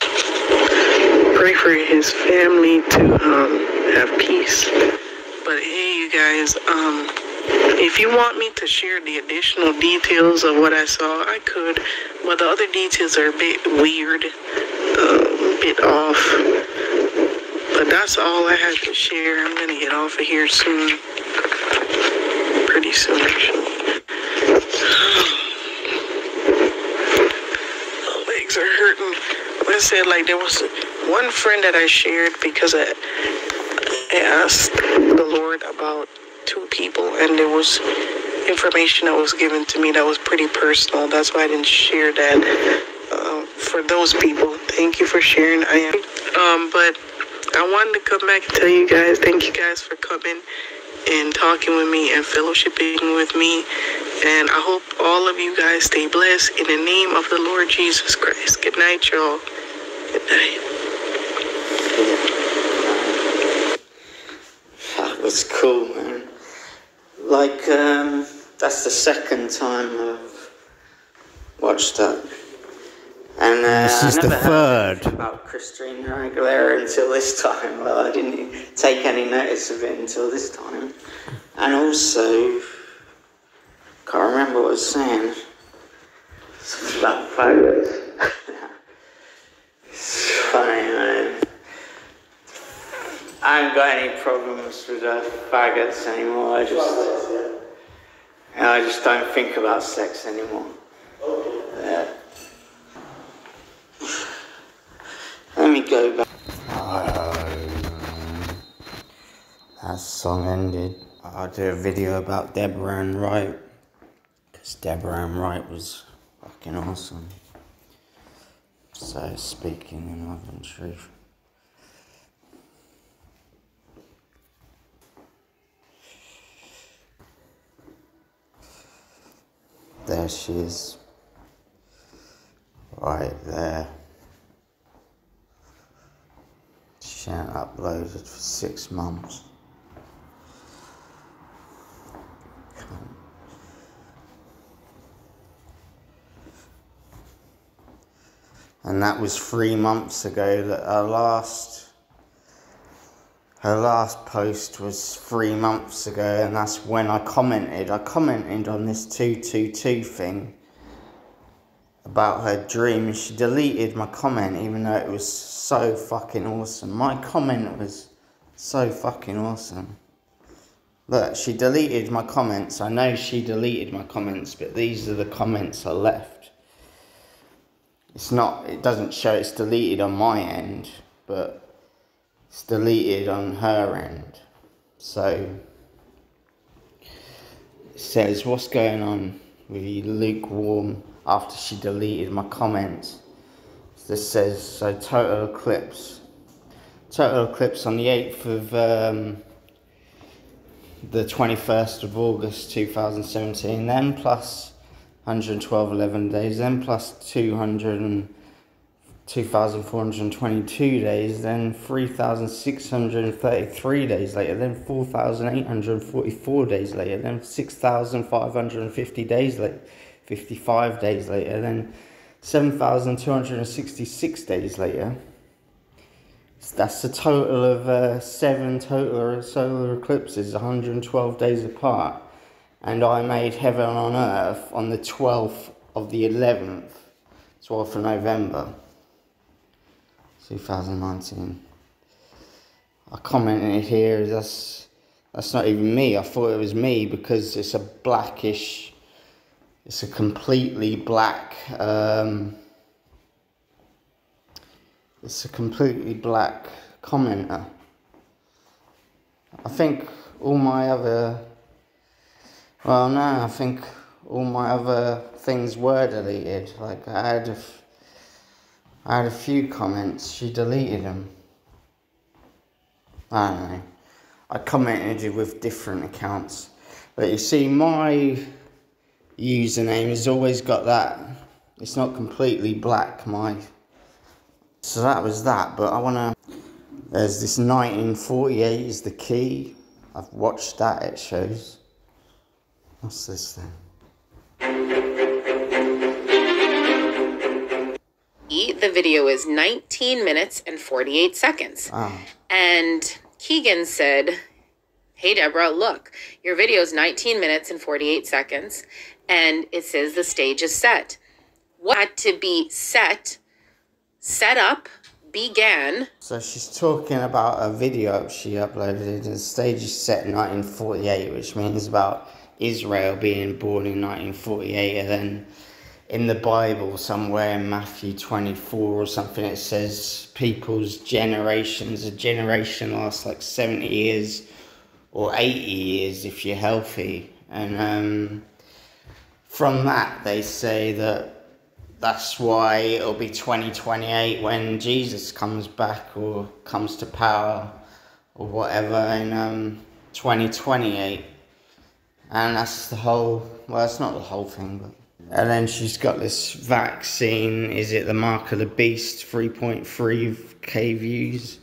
Pray for his family to have peace. But hey, you guys, if you want me to share the additional details of what I saw, I could. But the other details are a bit weird, a bit off. But that's all I had to share. I'm gonna get off of here soon. Pretty soon, actually. My legs are hurting. Like I said, like there was one friend that I shared because I asked the Lord about two people, and there was information that was given to me that was pretty personal. That's why I didn't share that for those people. Thank you for sharing. But I wanted to come back and tell you guys, thank you guys for coming and talking with me and fellowshipping with me. And I hope all of you guys stay blessed in the name of the Lord Jesus Christ. Good night, y'all. Good night. That was cool, man. Like, that's the second time I've watched that. And this is the third. About Christina Aguilera until this time. Well, I didn't take any notice of it until this time. And also, can't remember what I was saying. Something about photos. It's funny, man. I haven't got any problems with faggots anymore. I just don't think about sex anymore. Yeah. Let me go back. That song ended. I'll do a video about Deborah Ann Wright, because Deborah Ann Wright was fucking awesome. So, speaking in love and truth. There she is. Right there. She hadn't uploaded for 6 months. And that was 3 months ago that her last post was 3 months ago, and that's when I commented. I commented on this 222 thing about her dream, and she deleted my comment even though it was so fucking awesome. My comment was so fucking awesome. Look, she deleted my comments. I know she deleted my comments, but these are the comments I left. It doesn't show it's deleted on my end, but it's deleted on her end. So, it says, what's going on with you lukewarm, after she deleted my comments. This says, so total eclipse on the 8th of the 21st of August 2017, then plus 112 11 days, then plus 2,422 days, then 3,633 days later, then 4,844 days later, then 6,550 days later, 55 days later, then 7,266 days later. That's a total of 7 total solar eclipses, 112 days apart. And I made Heaven on Earth on the 12th of the 11th, 12th of November, 2019. I commented here, that's not even me. I thought it was me because it's a blackish, it's a completely black, it's a completely black commenter. I think all my other, well no, I think all my other things were deleted. Like I had a few comments, she deleted them. I don't know. I commented with different accounts. But you see, my username has always got that. It's not completely black, so that was that. But there's this 1948 is the key. I've watched that, it shows. What's this then? Eat the video is 19 minutes and 48 seconds. Oh. And Keegan said, hey, Deborah, look, your video is 19 minutes and 48 seconds, and it says the stage is set. What had to be set up, began. So she's talking about a video she uploaded, and the stage is set in 1948, which means about Israel being born in 1948, and then in the Bible somewhere in Matthew 24 or something it says people's generations, a generation lasts like 70 years or 80 years if you're healthy, and from that they say that's why it'll be 2028 when Jesus comes back or comes to power or whatever in 2028. And that's the whole, well, it's not the whole thing, but. And then she's got this vaccine, is it the Mark of the Beast, 3.3k views,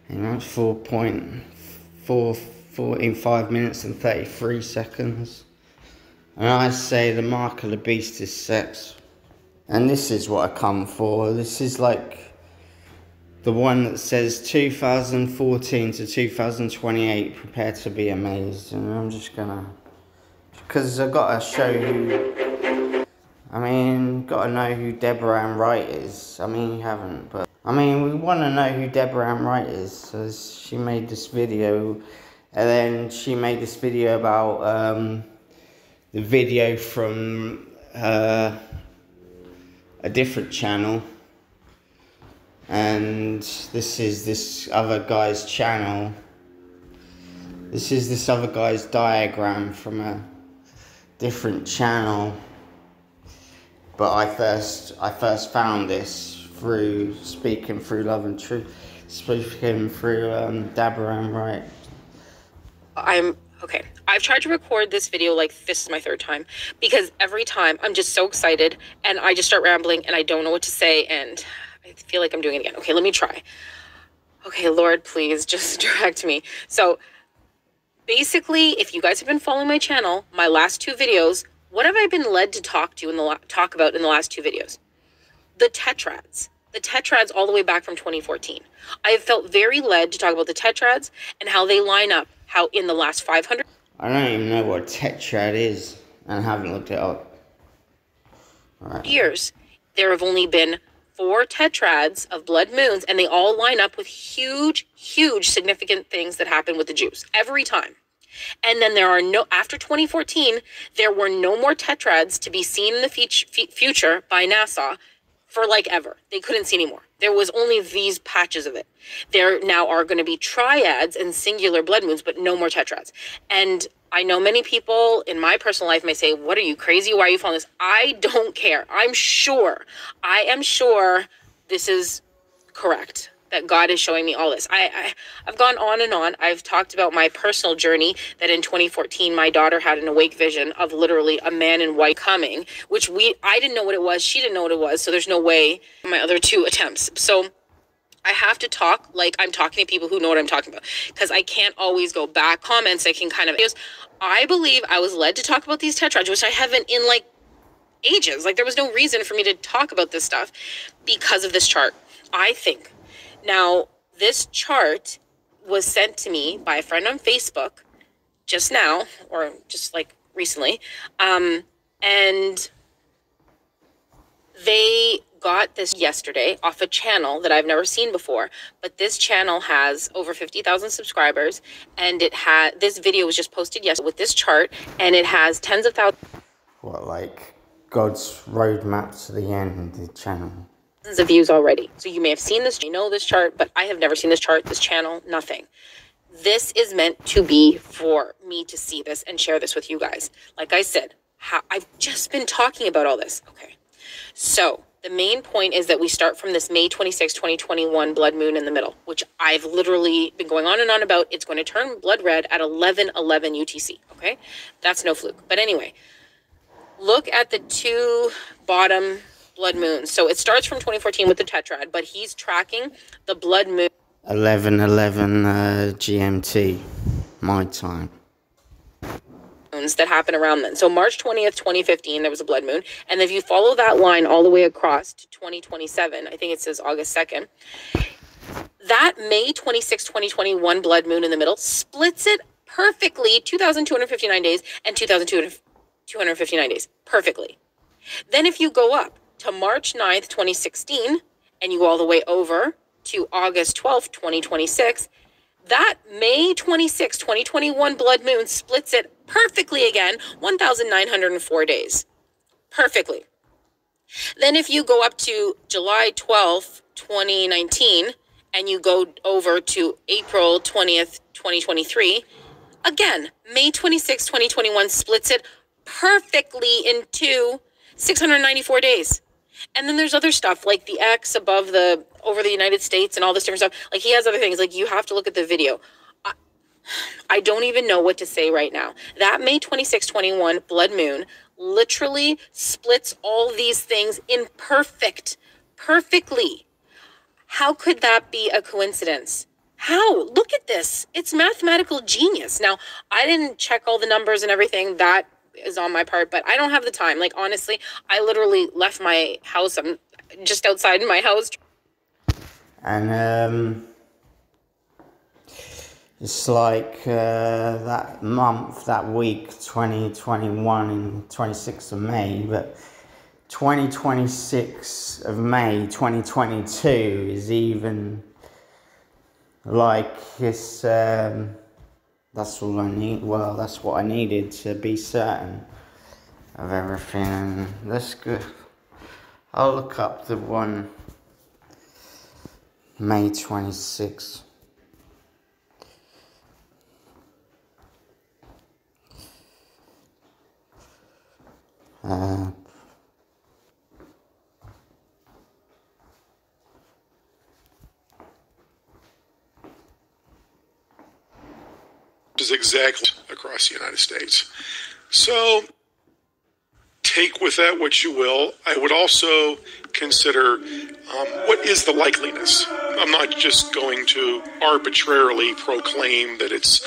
4.4 in 5 minutes and 33 seconds. And I say the Mark of the Beast is sex. And this is what I come for. This is like the one that says 2014 to 2028, prepare to be amazed. And I'm just gonna, because I've got to show you, got to know who Deborah Ann Wright is. You haven't, but we want to know who Deborah Ann Wright is. So she made this video, and then she made this video about the video from a different channel, and this is this other guy's channel. This is this other guy's diagram from a different channel. But I first found this through Speaking Through Love and Truth, speaking through Deborah Ann Wright. Okay. I've tried to record this video like this is my third time, because every time I'm just so excited and I just start rambling and I don't know what to say and I feel like I'm doing it again. Okay, let me try. Okay, Lord, please just direct me. So basically, if you guys have been following my channel, my last two videos, what have I been led to talk about in the last two videos? The tetrads. The tetrads all the way back from 2014. I have felt very led to talk about the tetrads and how they line up, how in the last 500... I don't even know what a tetrad is, and I haven't looked it up. Years, there have only been 4 tetrads of blood moons, and they all line up with huge, huge significant things that happen with the Jews every time. And then there are after 2014, there were no more tetrads to be seen in the future by NASA for like ever. They couldn't see anymore. There was only these patches of it. There now are going to be triads and singular blood moons, but no more tetrads. And I know many people in my personal life may say, what are you, crazy? Why are you following this? I don't care. I am sure this is correct, that God is showing me all this. I've gone on and on. I've talked about my personal journey, that in 2014, my daughter had an awake vision of literally a man in white coming, which I didn't know what it was. She didn't know what it was. So there's no way my other 2 attempts. So I have to talk like I'm talking to people who know what I'm talking about, because I can't always go back comments. I can kind of, I believe I was led to talk about these tetrads, which I haven't in like ages. Like there was no reason for me to talk about this stuff because of this chart, I think. Now, this chart was sent to me by a friend on Facebook just now, or just like recently, and they got this yesterday off a channel that I've never seen before, but this channel has over 50,000 subscribers, and this video was just posted yesterday with this chart, and it has tens of thousands. What, like God's roadmap to the end, the channel? Of views already. So you may have seen this, you know this chart, but I have never seen this chart, this channel, nothing. This is meant to be for me to see this and share this with you guys. Like I said, I've just been talking about all this. Okay. So the main point is that we start from this May 26, 2021 blood moon in the middle, which I've literally been going on and on about. It's going to turn blood red at 11:11 UTC. Okay. That's no fluke. But anyway, look at the 2 bottom blood moons. So it starts from 2014 with the tetrad, but he's tracking the blood moon. 11:11 GMT, my time. moons that happen around then. So March 20th, 2015, there was a blood moon. And if you follow that line all the way across to 2027, I think it says August 2nd, that May 26, 2021 blood moon in the middle splits it perfectly, 2,259 days and 2,259 days, perfectly. Then if you go up to March 9th, 2016, and you go all the way over to August 12th, 2026, that May 26, 2021 blood moon splits it perfectly again, 1,904 days. Perfectly. Then if you go up to July 12th, 2019, and you go over to April 20th, 2023, again, May 26, 2021 splits it perfectly into 694 days. And then there's other stuff like the X over the United States and all this different stuff. Like he has other things. Like you have to look at the video. I don't even know what to say right now. That May 26, 21 blood moon literally splits all these things in perfectly. How could that be a coincidence? How? Look at this. It's mathematical genius. Now, I didn't check all the numbers and everything. That is on my part, but I don't have the time. Like, honestly, I literally left my house. I'm just outside my house. And it's like that month, that week, 2021 and 26th of May, but 2026 of May, 2022 is even like it's, that's all I need. Well, that's what I needed to be certain of everything. And that's good. I'll look up the one May 26th. Is exactly across the United States. So take with that what you will. I would also consider what is the likeliness. I'm not just going to arbitrarily proclaim that it's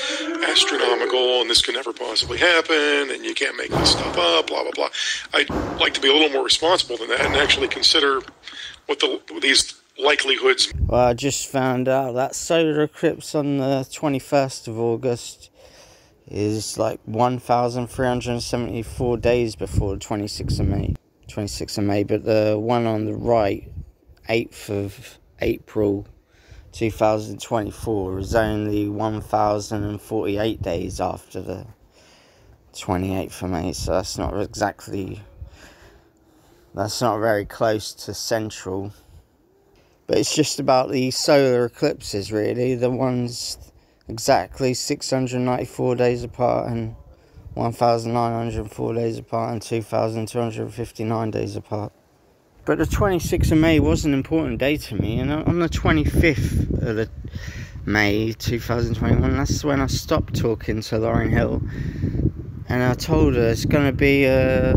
astronomical and this can never possibly happen and you can't make this stuff up, blah, blah, blah. I'd like to be a little more responsible than that and actually consider what these likelihoods. Well, I just found out that solar eclipse on the 21st of August is like 1,374 days before the 26th of May. 26th of May, but the one on the right, 8th of April 2024, is only 1,048 days after the 28th of May, so that's not very close to central. But it's just about the solar eclipses, really. The ones exactly 694 days apart and 1,904 days apart and 2,259 days apart. But the 26th of May was an important day to me. And on the 25th of the May 2021, that's when I stopped talking to Lauryn Hill. And I told her it's going to be a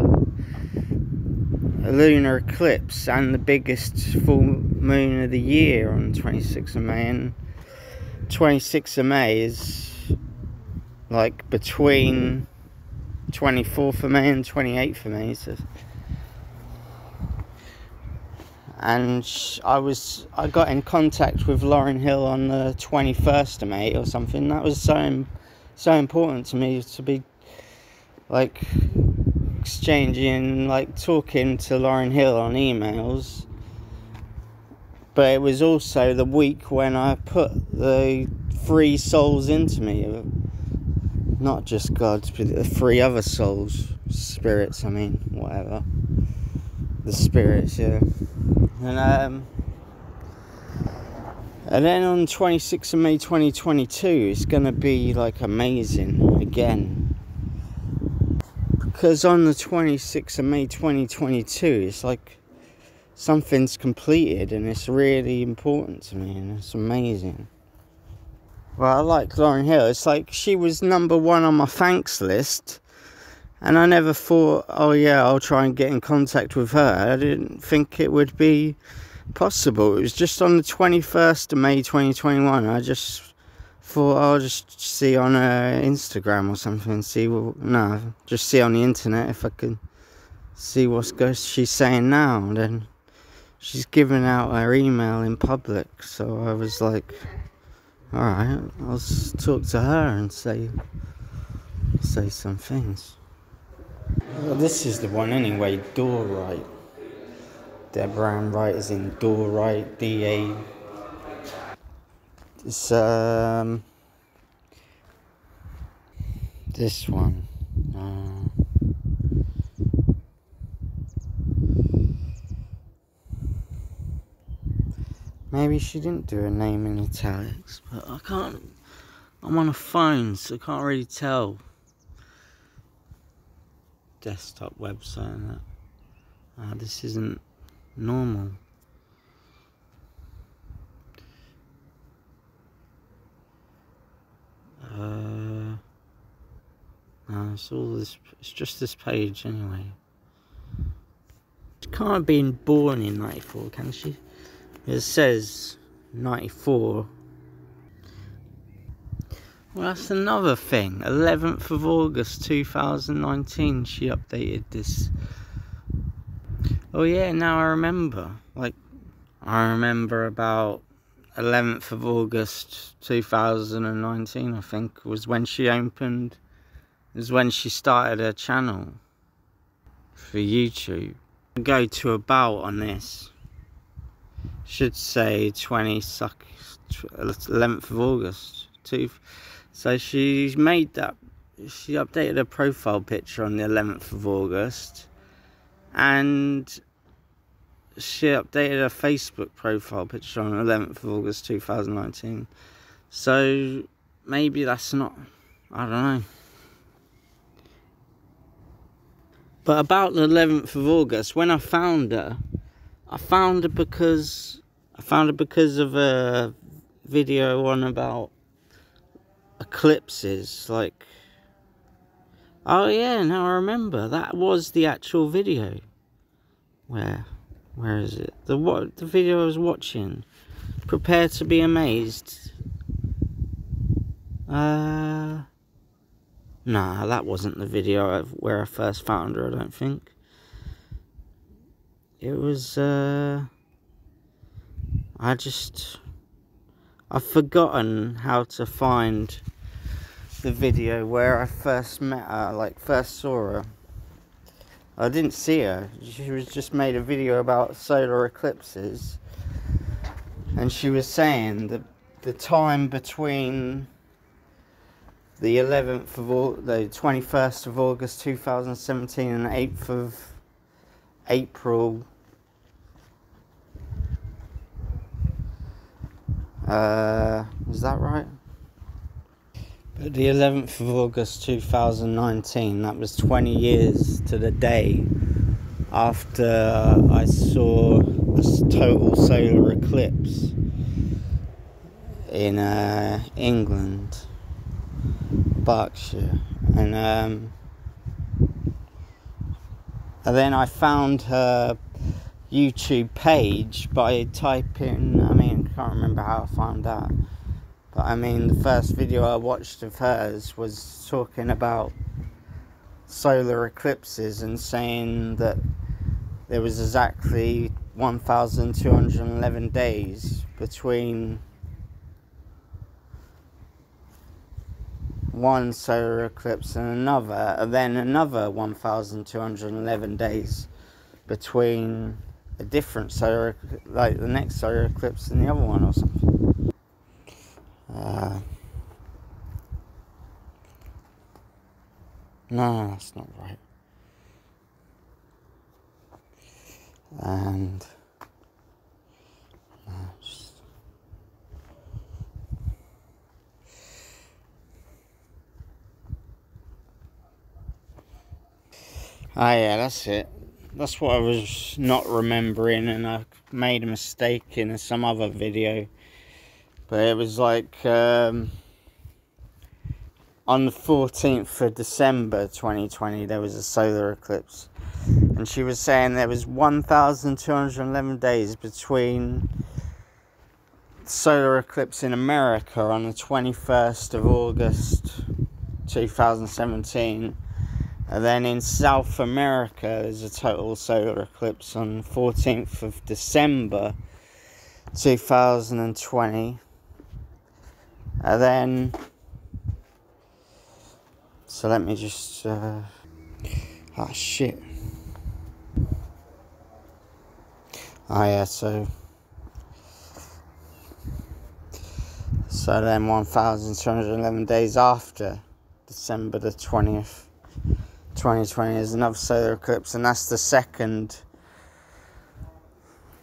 lunar eclipse and the biggest full moon of the year on the 26th of May, and 26th of May is like between 24th of May and 28th of May, so. And I got in contact with Lauryn Hill on the 21st of May or something. That was so important to me, to be like exchanging, like talking to Lauryn Hill on emails. But it was also the week when I put the 3 souls into me, not just God, but the 3 other souls, spirits, I mean, whatever, the spirits, yeah. And then on 26th of May 2022, it's gonna be like amazing again. Because on the 26th of May 2022, it's like something's completed and it's really important to me and it's amazing. Well, I like Lauryn Hill. It's like she was number 1 on my thanks list. And I never thought, oh yeah, I'll try and get in contact with her. I didn't think it would be possible. It was just on the 21st of May 2021. I just thought I'll just see on Instagram or something, see what, no, just see on the internet if I can see what's she's saying now. Then she's giving out her email in public, so I was like, alright, I'll talk to her and say some things. Well, this is the one anyway, Dorite. Deborah Ann Wright is in Dorite, D-A. It's, this one. Maybe she didn't do her name in italics, but I can't. I'm on a phone, so I can't really tell. Desktop website and that. This isn't normal. No, it's all this. It's just this page anyway. She can't have been born in 94, can she? It says 94. Well, that's another thing. 11th of August 2019, she updated this. Oh yeah, now I remember. Like, I remember about 11th of August 2019, I think, was when she opened, was when she started her channel for YouTube. Go to about on this. Should say 11th of August. So she made that, she updated her profile picture on the 11th of August. And she updated her Facebook profile picture on the 11th of August 2019. So maybe that's not, I don't know. But about the 11th of August, when I found her because of a video on about eclipses. Like, oh yeah, now I remember, that was the actual video. Where is it? The video I was watching. Prepare to be amazed. Nah, that wasn't the video where I first found her, I don't think. It was, I've forgotten how to find the video where I first met her, like first saw her. I didn't see her. She was just made a video about solar eclipses. And she was saying that the time between the 21st of August 2017 and 8th of April is that right? But the 11th of August 2019, that was 20 years to the day after I saw a total solar eclipse in England, Berkshire, and then I found her YouTube page by typing, I can't remember how I found that, but the first video I watched of hers was talking about solar eclipses and saying that there was exactly 1,211 days between one solar eclipse and another, and then another 1,211 days between a different solar, like the next solar eclipse and the other one or something. No, that's not right. And oh yeah, that's it. That's what I was not remembering, and I made a mistake in some other video. But it was like on the 14th of December 2020 there was a solar eclipse, and she was saying there was 1,211 days between solar eclipse in America on the 21st of August 2017, and then in South America there's a total solar eclipse on the 14th of December 2020, and then, so let me just shit. Oh yeah, so then 1,211 days after December the 20th, 2020 is another solar eclipse, and that's the second.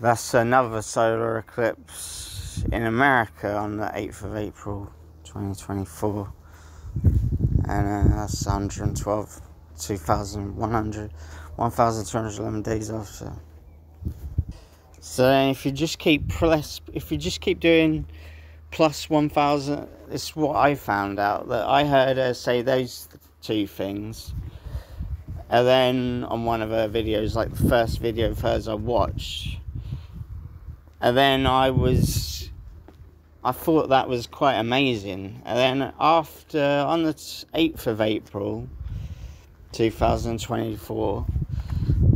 That's another solar eclipse in America on the 8th of April 2024, and that's 1,211 days after. So then if you just keep doing plus 1,000, it's what I found out, that I heard her say those two things, and then on one of her videos, like the first video of hers I watched, and then I thought that was quite amazing, and then after, on the 8th of April 2024,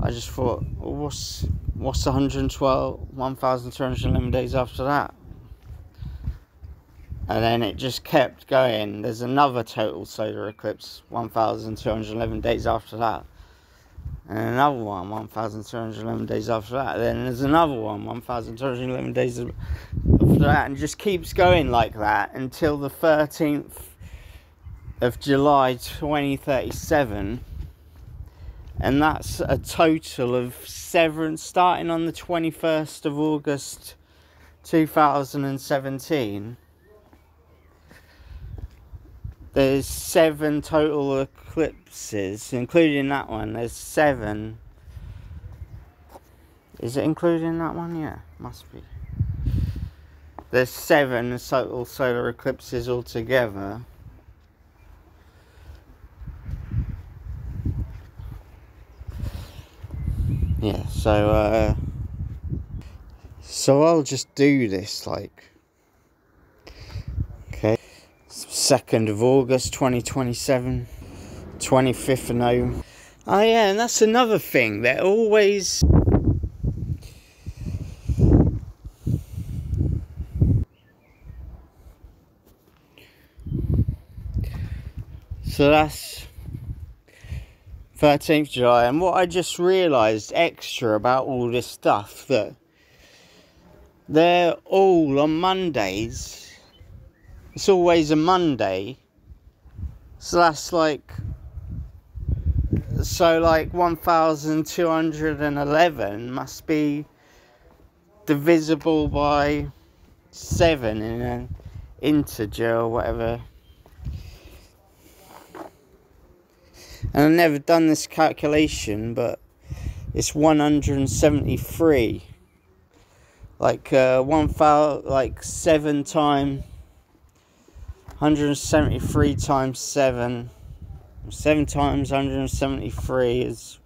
I just thought, well, what's 1,211 days after that? And then it just kept going. There's another total solar eclipse 1,211 days after that, and another one 1,211 days after that, then there's another one 1,211 days after that, and it just keeps going like that until the 13th of July 2037. And that's a total of 7, starting on the 21st of August 2017. There's 7 total eclipses, including that one. There's 7. Is it including that one? Yeah, must be. There's 7 total solar eclipses altogether. Yeah, so I'll just do this, like, okay, 2nd of August 2027, 25th of November. Oh yeah, and that's another thing, they're always, so that's 13th July, and what I just realised extra about all this stuff, that they're all on Mondays. It's always a Monday. So that's like, 1,211 must be divisible by 7 in an integer or whatever. And I've never done this calculation, but it's 173. Like 7 times 173 times 7. 7 times 173 is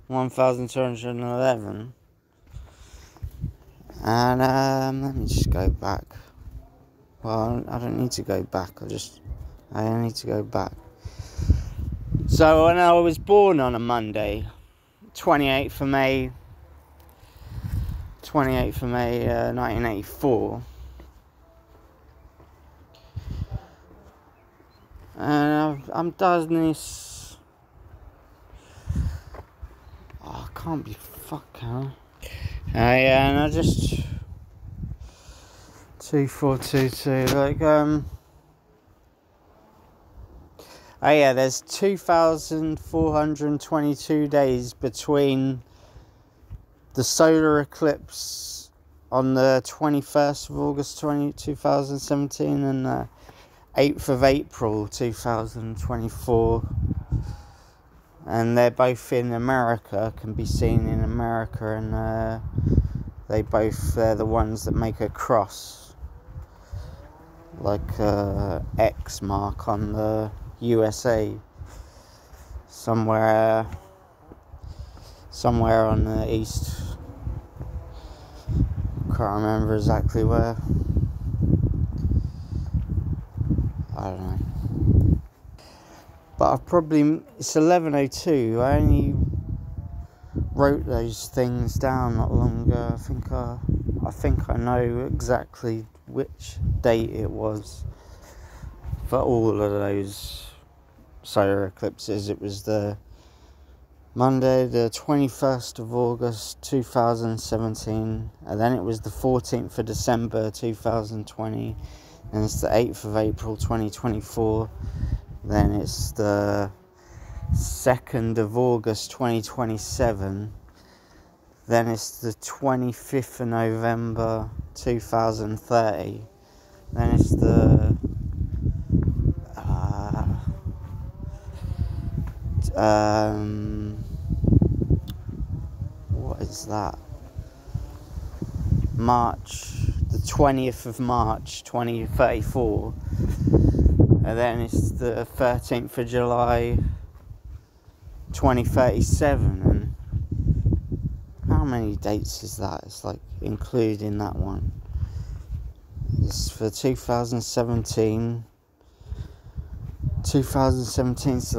1,211. And let me just go back. Well, I don't need to go back. I need to go back. So when I was born on a Monday, 28th of May 1984, and I'm done this. Oh, I can't be fucking. And I just 2422, like oh yeah, there's 2,422 days between the solar eclipse on the 21st of August 2017 and the 8th of April 2024. And they're both in America, can be seen in America, and they're the ones that make a cross, like X mark on the USA, somewhere on the east. Can't remember exactly where. don't know. But it's 11:02. I only wrote those things down not long ago. I think I know exactly which date it was for all of those solar eclipses. It was the Monday, the 21st of August 2017, and then it was the 14th of December 2020, and it's the 8th of April 2024, then it's the 2nd of August 2027, then it's the 25th of November 2030, then it's the what is that? The 20th of March 2034, and then it's the 13th of July 2037. And how many dates is that? It's like including that one. It's for 2017, so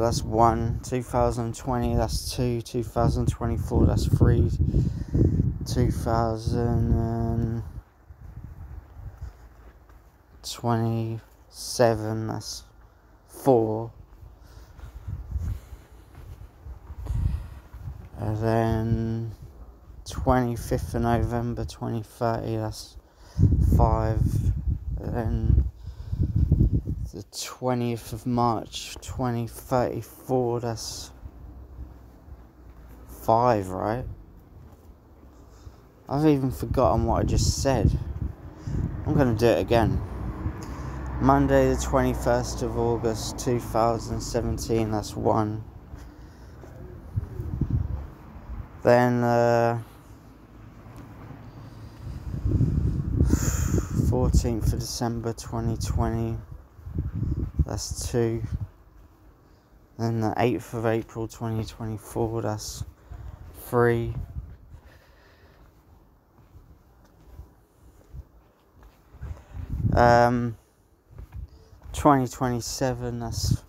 that's 1, 2020, that's 2, 2024, that's 3, 2027, that's 4, and then 25th of November 2030, that's 5, and then the 20th of March 2034, that's 5, right? I've even forgotten what I just said. I'm going to do it again. Monday the 21st of August 2017, that's 1. Then 14th of December 2020, that's 2. Then the 8th of April 2024, that's 3. Um, 2027, that's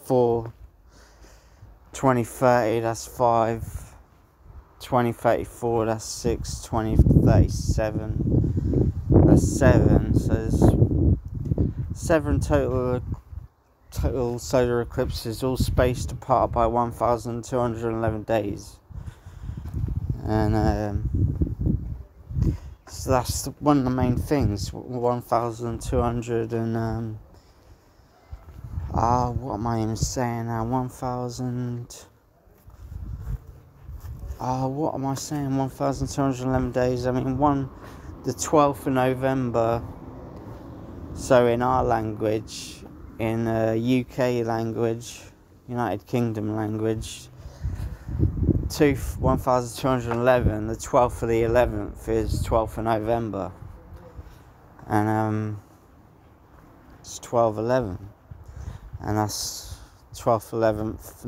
4. 2030, that's 5. 2034, that's 6. 2037, that's 7. So there's 7 total solar eclipses, all spaced apart by 1,211 days. And so that's one of the main things. 1,200 and what am I even saying now? 1,000. What am I saying? 1,211 days. I mean, the 12th of November. So in our language, in UK language, United Kingdom language, 1,211. The 12th of the 11th is 12th of November, and it's 12/11, and that's 12th 11th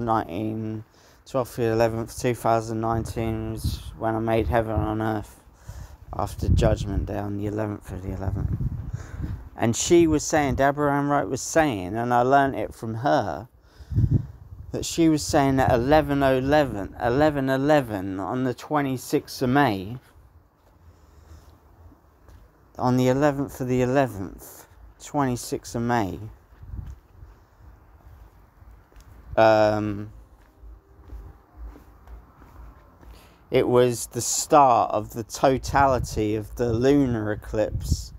12th 11th 2019 was when I made heaven on earth after Judgment Day on the 11th of the 11th. And she was saying, Deborah Ann Wright was saying, and I learnt it from her, that she was saying that 11/11 on the 26th of May, on the 11th of the 11th, 26th of May, it was the start of the totality of the lunar eclipse.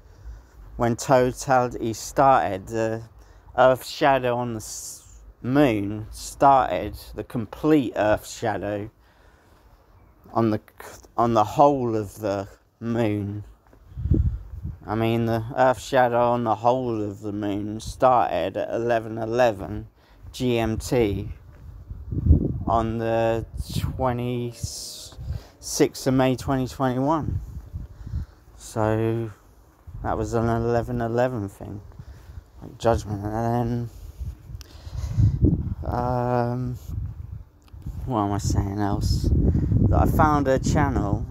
When totality started, the Earth's shadow on the moon started, the complete Earth shadow on the whole of the moon. I mean, the Earth shadow on the whole of the moon started at 11/11 GMT on the 26th of May 2021. So that was an 11/11 thing, like Judgment. And then what am I saying else? That I found her channel,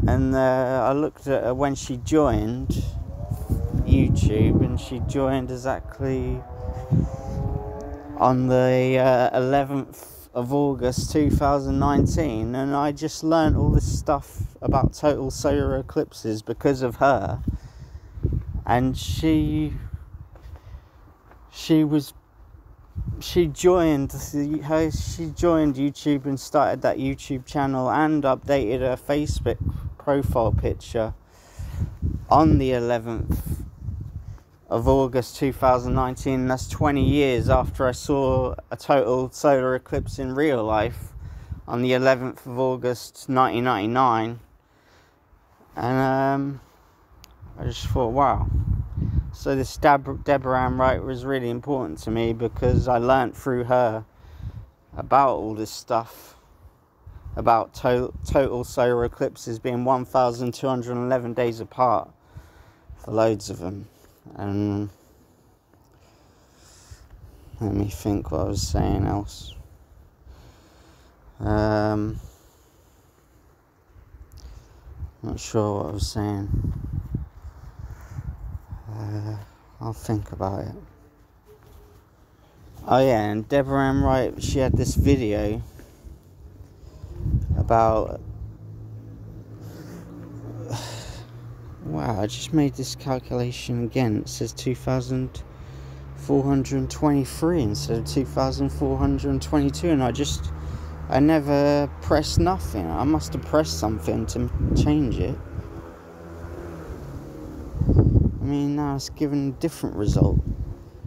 and I looked at her when she joined YouTube, and she joined exactly on the 11th of August 2019, and I just learnt all this stuff about total solar eclipses because of her. And she joined YouTube and started that YouTube channel and updated her Facebook profile picture on the 11th of August 2019. That's 20 years after I saw a total solar eclipse in real life on the 11th of August 1999. And I just thought, wow. So this Deborah Ann Wright was really important to me because I learnt through her about all this stuff about total solar eclipses being 1,211 days apart for loads of them. And let me think what I was saying else. Not sure what I was saying. I'll think about it. Oh yeah, and Deborah Ann Wright, she had this video about... Wow, I just made this calculation again. It says 2,423 instead of 2,422, and I never pressed nothing. I must have pressed something to change it. I mean, now it's given a different result.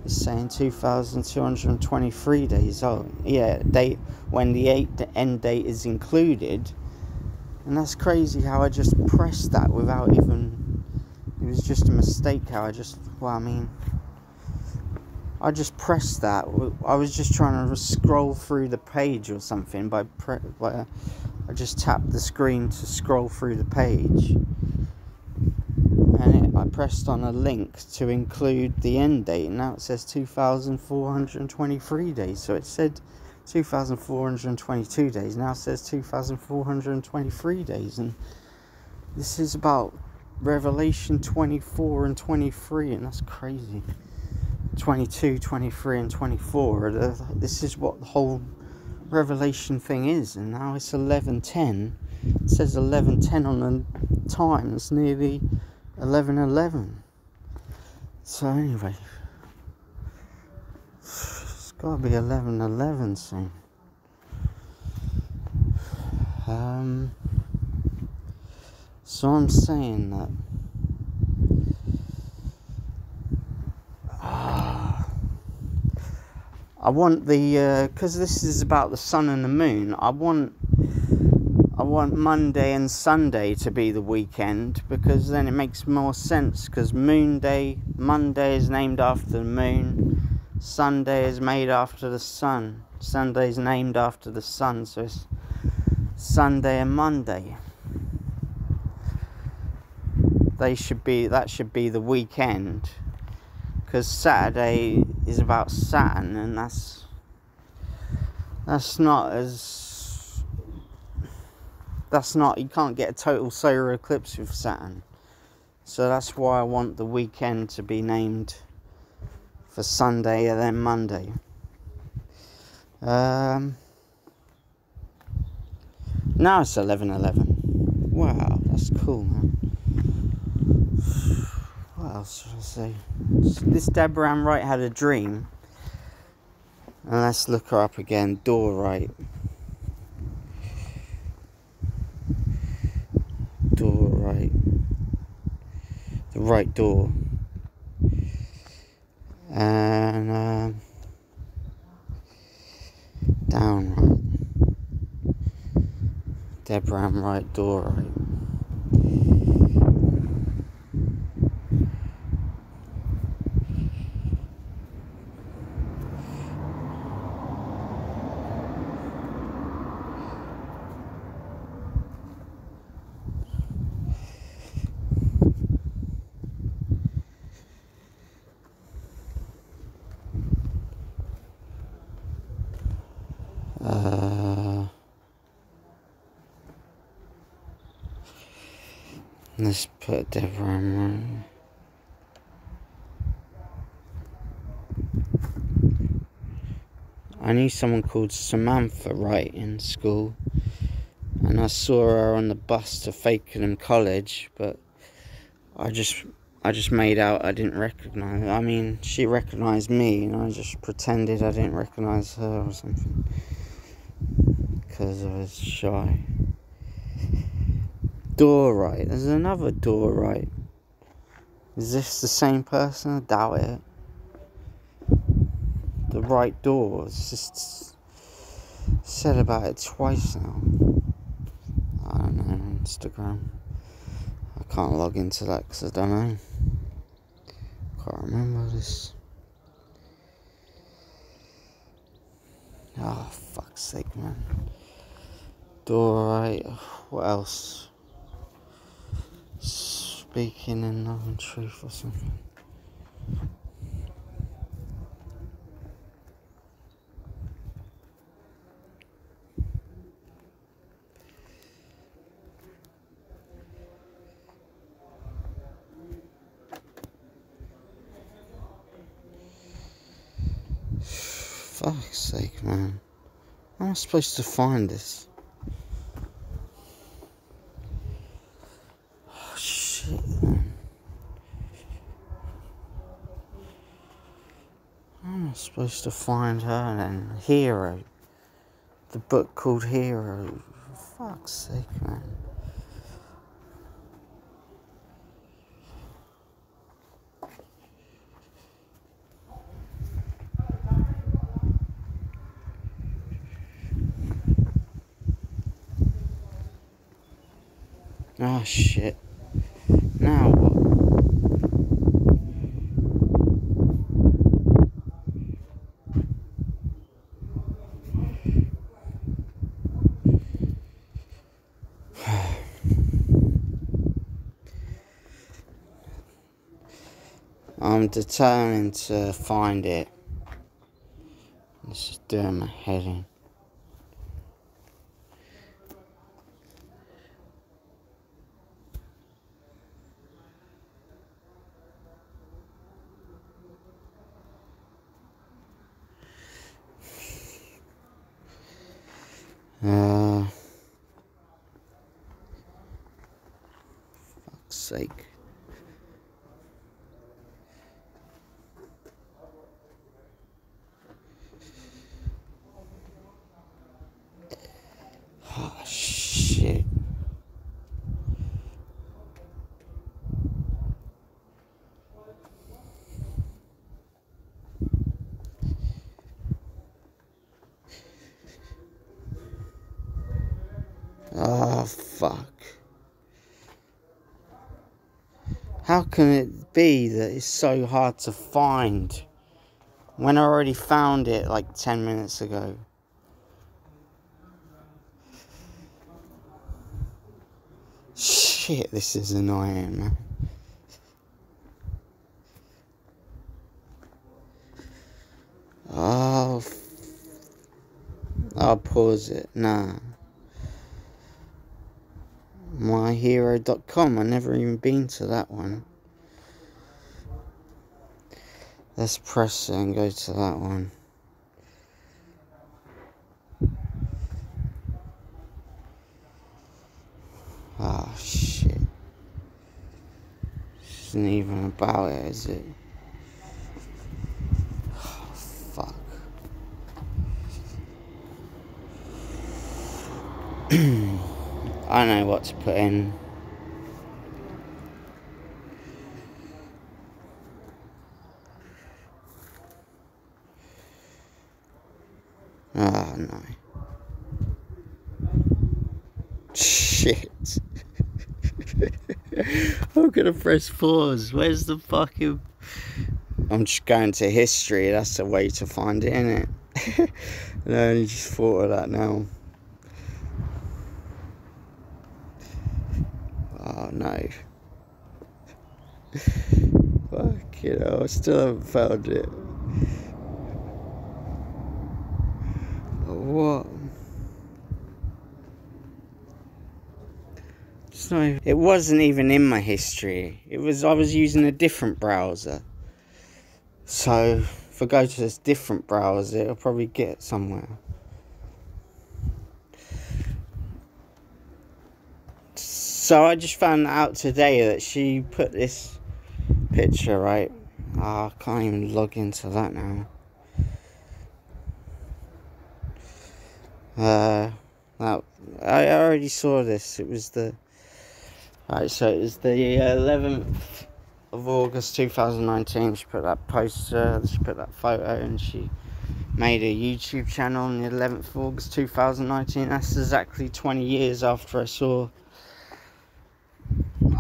It's saying 2,223 days. Oh, yeah, when the end date is included. And that's crazy how I just pressed that without even... It was just a mistake how I just pressed that. I was just trying to scroll through the page or something I just tapped the screen to scroll through the page. And I pressed on a link to include the end date, and now it says 2,423 days. So it said 2,422 days, now it says 2,423 days. And this is about Revelation 24 and 23, and that's crazy. 22, 23 and 24. This is what the whole Revelation thing is, and now it's 11:10. It says 11:10 on the time. It's nearly 11:11. So anyway, it's got to be 11:11 soon. So I'm saying that I want because this is about the sun and the moon. I want Monday and Sunday to be the weekend, because then it makes more sense, because Monday is named after the moon, Sunday is made after the sun, Sunday is named after the sun, so it's Sunday and Monday. That should be the weekend, because Saturday is about Saturn, and that's not, you can't get a total solar eclipse with Saturn. So that's why I want the weekend to be named for Sunday and then Monday. Now it's 11:11. Wow, that's cool, man. What else should I say? This Deborah Ann Wright had a dream. And let's look her up again. Door right. Door right. The right door. And down right. Deborah Ann Wright, door right. Let's put Deborah Ann Wright. I knew someone called Samantha right in school, and I saw her on the bus to Fakenham College, but I just made out I didn't recognise her. I mean, she recognised me, and I just pretended I didn't recognise her or something, because I was shy. Door right. There's another door right. Is this the same person? I doubt it. The right door. It's just said about it twice now. I don't know, Instagram. I can't log into that because I don't know. Can't remember this. Oh, fuck's sake, man. Door right. What else? Speaking in love and truth or something. Fuck's sake, man. How am I supposed to find this? Oh, shit, man. How am I supposed to find her then? Hero. The book called Hero. For fuck's sake, man. Oh shit. Now what? I'm determined to find it. This is doing my head in. Fuck's sake. Oh, shit. Oh, fuck. How can it be that it's so hard to find when I already found it like 10 minutes ago? Shit, this is annoying, man. Oh, I'll pause it. Nah. myhero.com. I never even been to that one. Let's press it and go to that one. Oh shit. This isn't even about it, is it? Oh, fuck. I know what to put in. Oh no. Shit. I'm gonna press pause. Where's the fucking... I'm just going to history. That's the way to find it, innit? And I only just thought of that now. Oh no. Fuck, you know, I still haven't found it. What? It's not even, it wasn't even in my history. I was using a different browser. So, if I go to this different browser, it'll probably get somewhere. So I just found out today that she put this picture, right? Oh, I can't even log into that now. I already saw this. It was the... Right, so it was the 11th of August 2019. She put that poster, she put that photo, and she made a YouTube channel on the 11th of August 2019. That's exactly 20 years after I saw...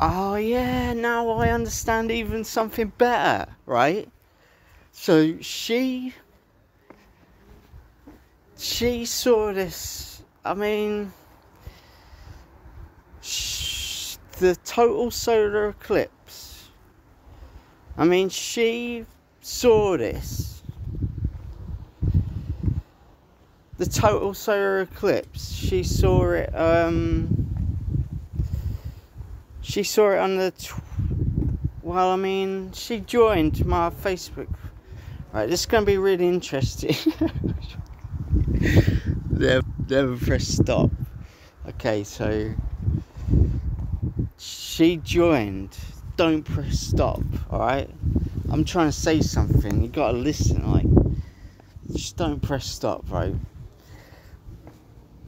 Oh yeah, now I understand even something better, right? So she saw this, I mean, the total solar eclipse. I mean, she saw this. The total solar eclipse. She saw it, she saw it on the, well, I mean, she joined my Facebook. Right, this is going to be really interesting. Never press stop. Okay, so she joined. Don't press stop, alright? I'm trying to say something. You gotta listen, like, just don't press stop, right?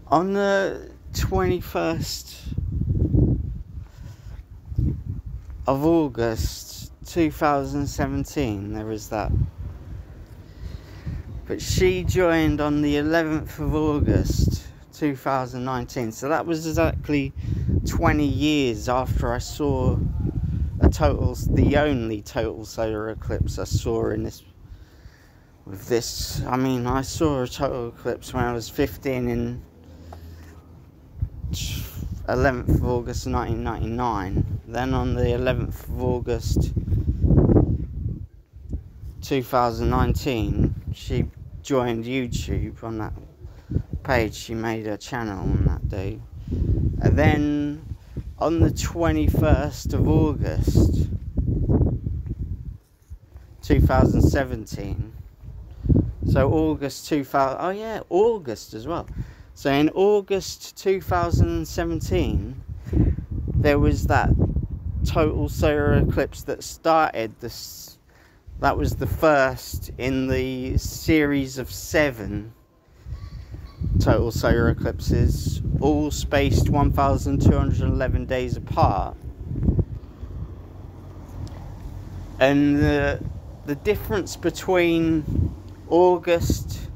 On the 21st of August 2017, there was that. But she joined on the 11th of August 2019, so that was exactly 20 years after I saw the only total solar eclipse I saw in this. With this, I mean, I saw a total eclipse when I was 15 in 11th of August 1999. Then on the 11th of August 2019, she joined YouTube on that page. She made a channel on that day. And then on the 21st of August 2017, so August 2000, oh yeah, August as well. So in August 2017, there was that total solar eclipse that started this. That was the first in the series of 7 total solar eclipses, all spaced 1,211 days apart. And the difference between August...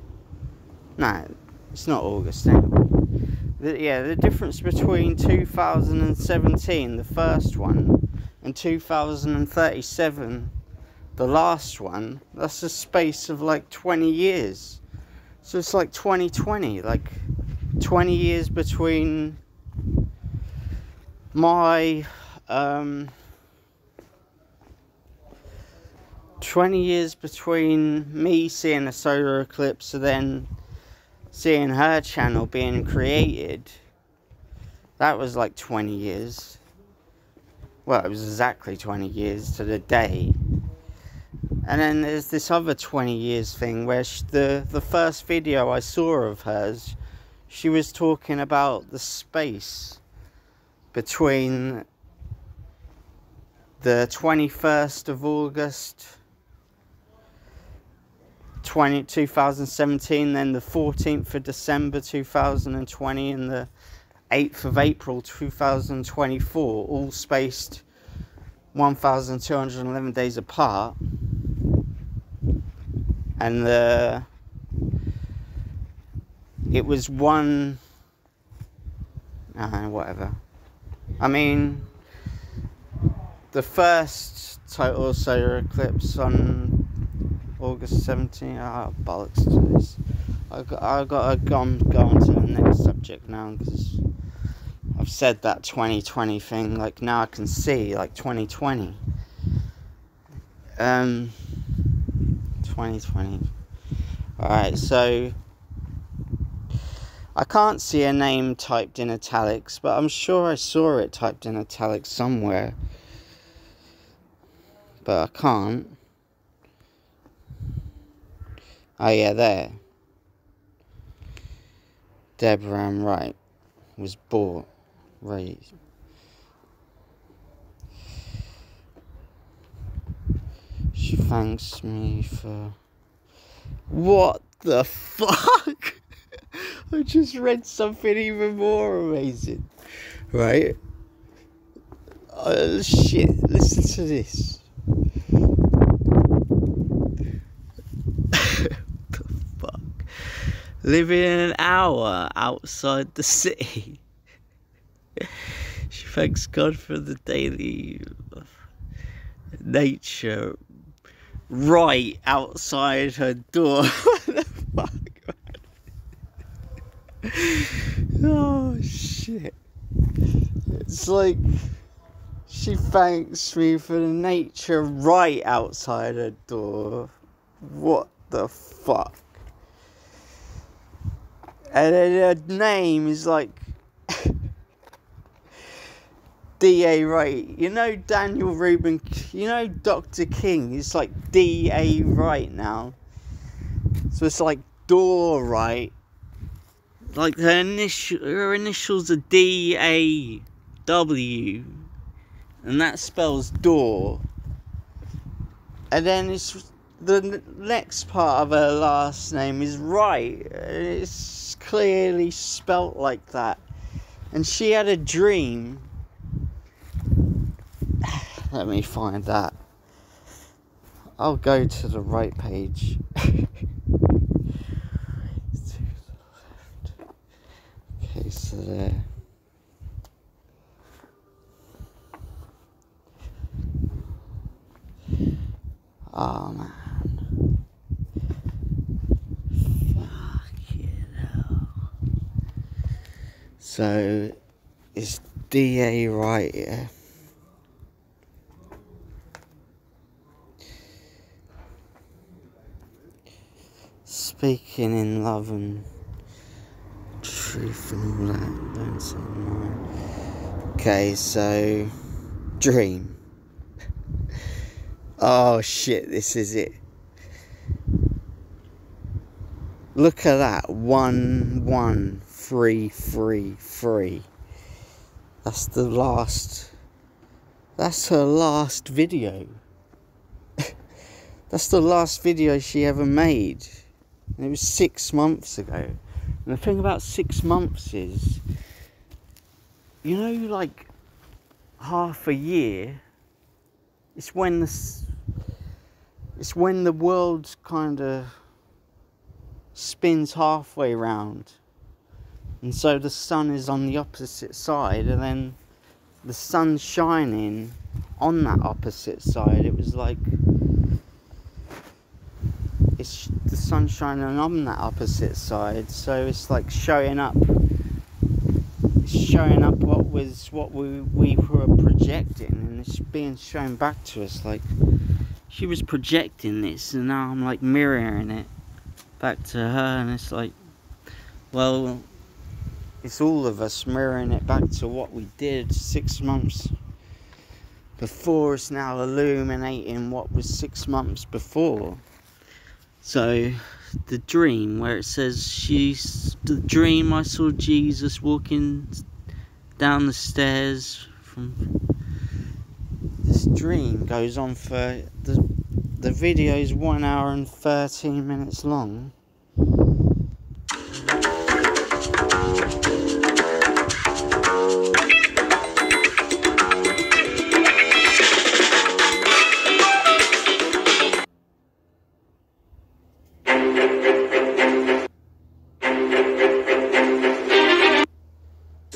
No, it's not August anyway. The difference between 2017, the first one, and 2037, the last one, that's a space of like 20 years. So it's like 2020, like 20 years between my 20 years between me seeing a solar eclipse and then seeing her channel being created. That was like 20 years. Well, it was exactly 20 years to the day. And then there's this other 20 years thing where the first video I saw of hers, she was talking about the space between the 21st of August 2017, then the 14th of December 2020, and the 8th of April 2024, all spaced 1,211 days apart. And it was one... whatever. I mean, the first total solar eclipse on August 17. Bollocks to this. I got to go on to the next subject now, because I've said that 2020 thing. Like, now I can see, like, 2020. 2020. Alright, so I can't see a name typed in italics, but I'm sure I saw it typed in italics somewhere. But I can't. Oh yeah, there. Deborah Ann Wright was raised. She thanks me for... What the fuck? I just read something even more amazing. Right? Shit, listen to this. The fuck? Living an hour outside the city. She thanks God for the daily nature right outside her door. What the fuck, man? Oh shit. It's like she thanks me for the nature right outside her door. What the fuck? And then her name is like D.A. Wright. You know Daniel Reuben, you know Dr. King, it's like D.A. Wright now. So it's like Door Wright. Like her initials are D.A.W. And that spells door. And then it's the next part of her last name is Wright. It's clearly spelt like that. And she had a dream. Let me find that. I'll go to the right page. Okay, so there. Oh man. Fucking hell. So it's D.A. Wright, yeah. Speaking in love and truth and all that, don't say mine. Okay, so dream. Oh shit, this is it. Look at that, 11333. That's the last. That's her last video. That's the last video she ever made. It was 6 months ago. And the thing about 6 months is, you know, like half a year, it's when the world kind of spins halfway round. And so the sun is on the opposite side, and then the sun's shining on that opposite side. It was like, it's the sun shining on that opposite side, so it's like showing up what we were projecting, and it's being shown back to us. Like, she was projecting this, and now I'm like mirroring it back to her, and it's like, well, it's all of us mirroring it back to what we did 6 months before. It's now illuminating what was 6 months before. So the dream where it says the dream, I saw Jesus walking down the stairs from, this dream goes on for, the video is 1 hour and 13 minutes long.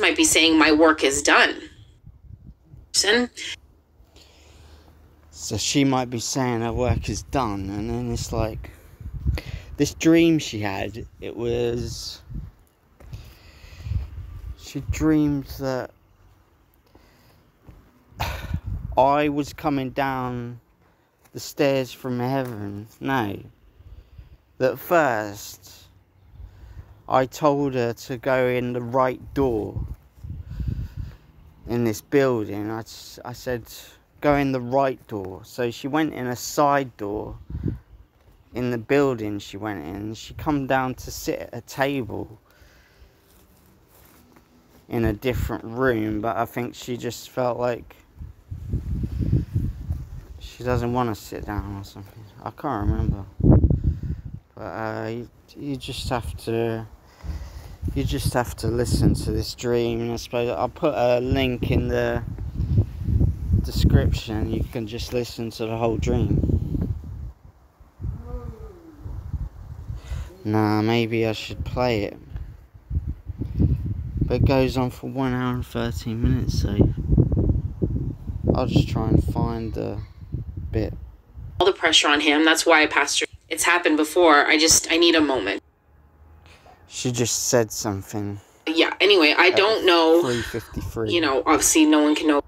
Might be saying my work is done. So she might be saying her work is done, and then it's like, this dream she had, it was, she dreamed that I was coming down the stairs from heaven. No, that first I told her to go in the right door in this building. I said, go in the right door. So she went in a side door, in the building she went in. She come down to sit at a table in a different room, but I think she just felt like she doesn't want to sit down or something. I can't remember. But you just have to listen to this dream, and I suppose I'll put a link in the description. You can just listen to the whole dream. Nah, maybe I should play it. But it goes on for 1 hour and 13 minutes, so I'll just try and find the bit. All the pressure on him. That's why I passed her. It's happened before. I need a moment. She just said something. Yeah, anyway, I don't know. 3:53. You know, obviously no one can know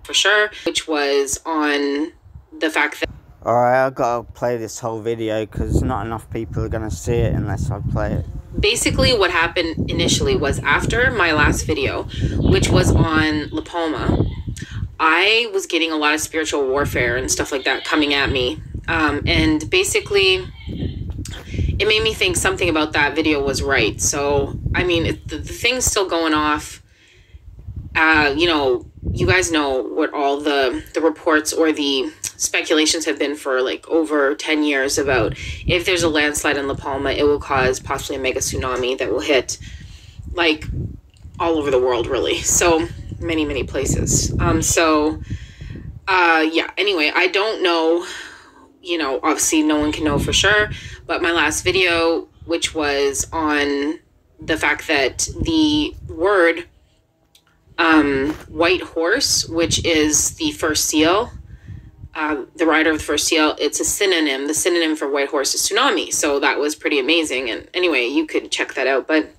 for sure, which was on the fact that... Alright, I've got to play this whole video because not enough people are going to see it unless I play it. Basically, what happened initially was after my last video, which was on La Palma, I was getting a lot of spiritual warfare and stuff like that coming at me. And basically, it made me think something about that video was right. So, I mean, the thing's still going off. You know, you guys know what all the reports or the speculations have been for like over 10 years about if there's a landslide in La Palma, it will cause possibly a mega tsunami that will hit like all over the world, really. So many places. Yeah, anyway, I don't know, you know, obviously no one can know for sure, but my last video, which was on the fact that the word white horse, which is the first seal, the rider of the first seal, it's a synonym. The synonym for white horse is tsunami. So that was pretty amazing. And anyway, you could check that out. But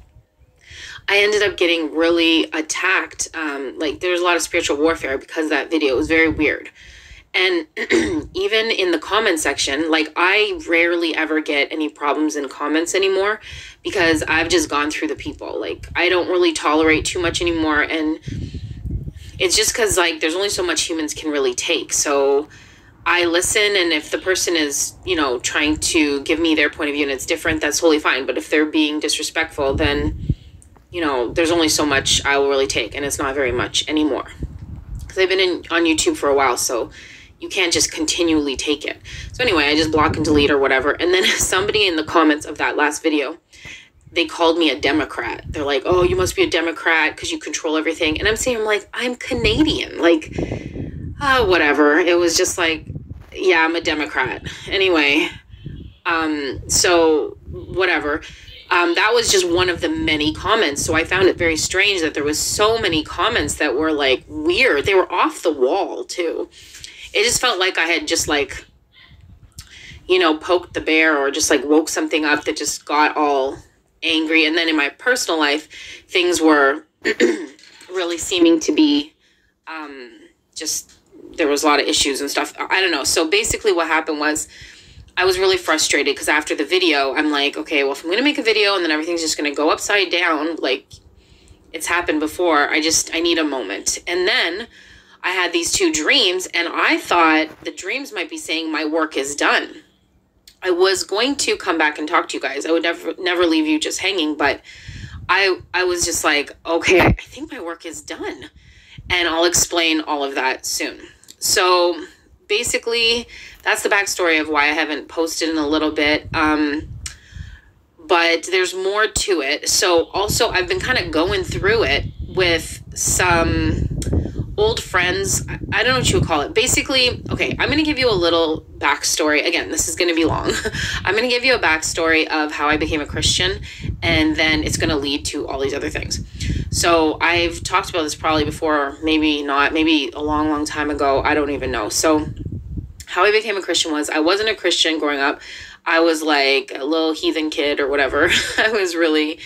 I ended up getting really attacked. Like there was a lot of spiritual warfare because of that video. It was very weird. And even in the comment section, like I rarely ever get any problems in comments anymore because I've just gone through the people. Like I don't really tolerate too much anymore. And it's just because like there's only so much humans can really take. So I listen, and if the person is, you know, trying to give me their point of view and it's different, that's totally fine. But if they're being disrespectful, then, you know, there's only so much I will really take, and it's not very much anymore. Because I've been on YouTube for a while, so you can't just continually take it. So anyway, I just block and delete or whatever. And then somebody in the comments of that last video, they called me a Democrat. They're like, oh, you must be a Democrat because you control everything. And I'm saying, like, I'm Canadian. Like, whatever. It was just like, yeah, I'm a Democrat. Anyway, so whatever. That was just one of the many comments. So I found it very strange that there was so many comments that were like weird. They were off the wall too. It just felt like I had just like, you know, poked the bear or just like woke something up that just got all angry. And then in my personal life, things were really seeming to be just, there was a lot of issues and stuff. I don't know. So basically what happened was I was really frustrated because after the video, I'm like, okay, well, if I'm going to make a video and then everything's just going to go upside down, like it's happened before, I need a moment. And then I had these two dreams, and I thought the dreams might be saying my work is done. I was going to come back and talk to you guys. I would never leave you just hanging, but I was just like, okay, I think my work is done. And I'll explain all of that soon. So basically, that's the backstory of why I haven't posted in a little bit. But there's more to it. So also, I've been kind of going through it with some old friends. I don't know what you would call it. Basically, okay, I'm going to give you a little backstory. Again, this is going to be long. I'm going to give you a backstory of how I became a Christian, and then it's going to lead to all these other things. So I've talked about this probably before, maybe not, maybe a long time ago. I don't even know. So how I became a Christian was I wasn't a Christian growing up. I was like a little heathen kid or whatever. I was really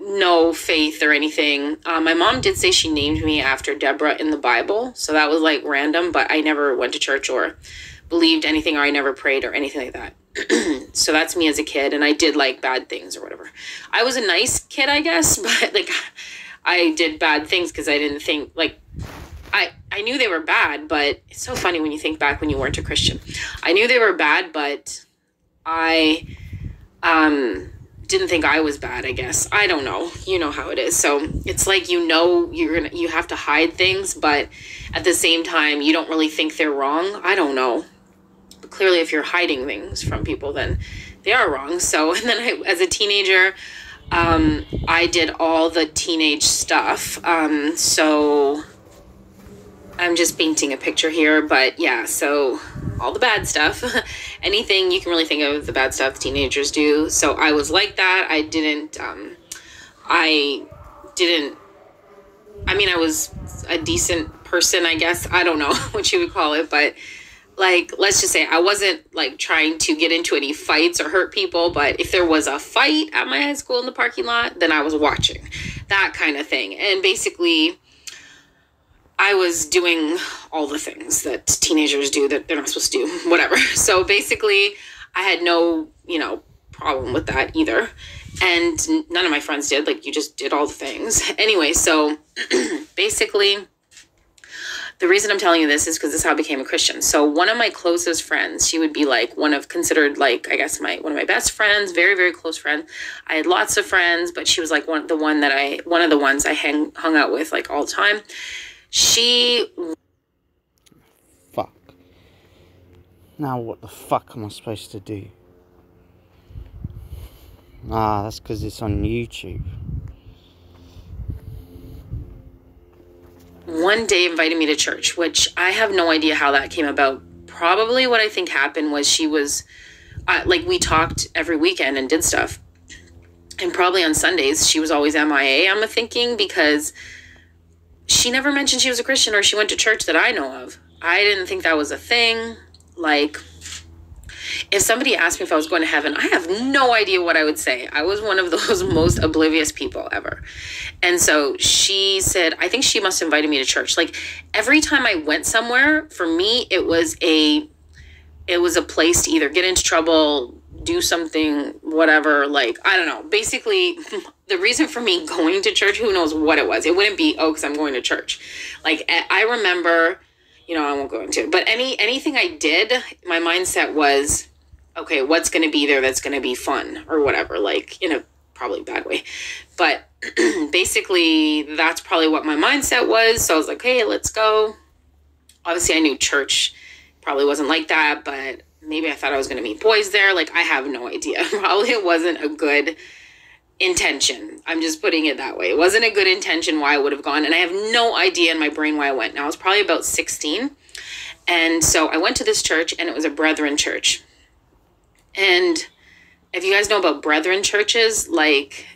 no faith or anything. My mom did say she named me after Deborah in the Bible. So that was like random, but I never went to church or believed anything, or I never prayed or anything like that. So that's me as a kid. And I did like bad things or whatever. I was a nice kid, I guess, but like I did bad things because I didn't think like, I knew they were bad, but it's so funny when you think back when you weren't a Christian. I knew they were bad, but I didn't think I was bad, I guess. I don't know. You know how it is. So it's like, you know, you have to hide things, but at the same time, you don't really think they're wrong. I don't know. But clearly, if you're hiding things from people, then they are wrong. So, and then as a teenager, I did all the teenage stuff. So I'm just painting a picture here, but yeah, so all the bad stuff, anything you can really think of, the bad stuff the teenagers do. So I was like that. I was a decent person, I guess. I don't know what you would call it, but like, let's just say I wasn't like trying to get into any fights or hurt people, but if there was a fight at my high school in the parking lot, then I was watching, that kind of thing. And basically, I was doing all the things that teenagers do that they're not supposed to do, whatever. So basically, I had no, problem with that either. And none of my friends did. Like, you just did all the things. Anyway, so basically, the reason I'm telling you this is because this is how I became a Christian. So one of my closest friends, she would be like considered like, I guess, one of my best friends, very, very close friend. I had lots of friends, but she was like one of the ones I hung out with like all the time. Fuck. Now what the fuck am I supposed to do? That's because it's on YouTube. One day invited me to church, which I have no idea how that came about. Probably what I think happened was she was, we talked every weekend and did stuff. And probably on Sundays, she was always MIA, I'm thinking, because she never mentioned she was a Christian or she went to church that I know of. I didn't think that was a thing. Like, if somebody asked me if I was going to heaven, I have no idea what I would say. I was one of those most oblivious people ever. And so she said, I think she must have invited me to church. Like, every time I went somewhere, for me, it was a place to either get into trouble, do something, whatever. Like, I don't know. Basically, the reason for me going to church, who knows what it was. It wouldn't be, because I'm going to church. Like, I remember, I won't go into it, but anything I did, my mindset was, okay, what's going to be there that's going to be fun or whatever, like, in a probably bad way. But basically, that's probably what my mindset was. So I was like, hey, let's go. Obviously, I knew church probably wasn't like that, but maybe I thought I was going to meet boys there. Like, I have no idea. Probably it wasn't a good intention. I'm just putting it that way. It wasn't a good intention why I would have gone. And I have no idea in my brain why I went. Now, I was probably about 16. And so I went to this church, and it was a Brethren church. And if you guys know about Brethren churches, like,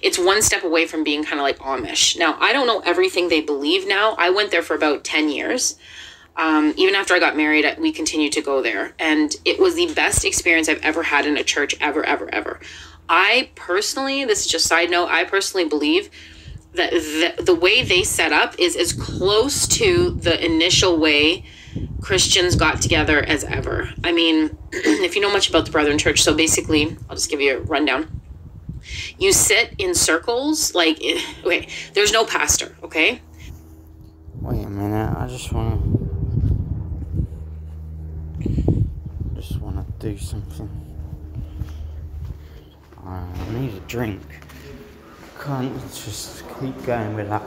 it's one step away from being kind of like Amish. Now, I don't know everything they believe now. I went there for about 10 years. Even after I got married, we continued to go there. And it was the best experience I've ever had in a church, ever, ever, ever. I personally, this is just a side note, I personally believe that the way they set up is as close to the initial way Christians got together as ever. I mean, if you know much about the Brethren Church, so basically, I'll just give you a rundown. You sit in circles, like, okay, there's no pastor, okay? Wait a minute, I just want to do something. I need a drink. Can't just keep going with that.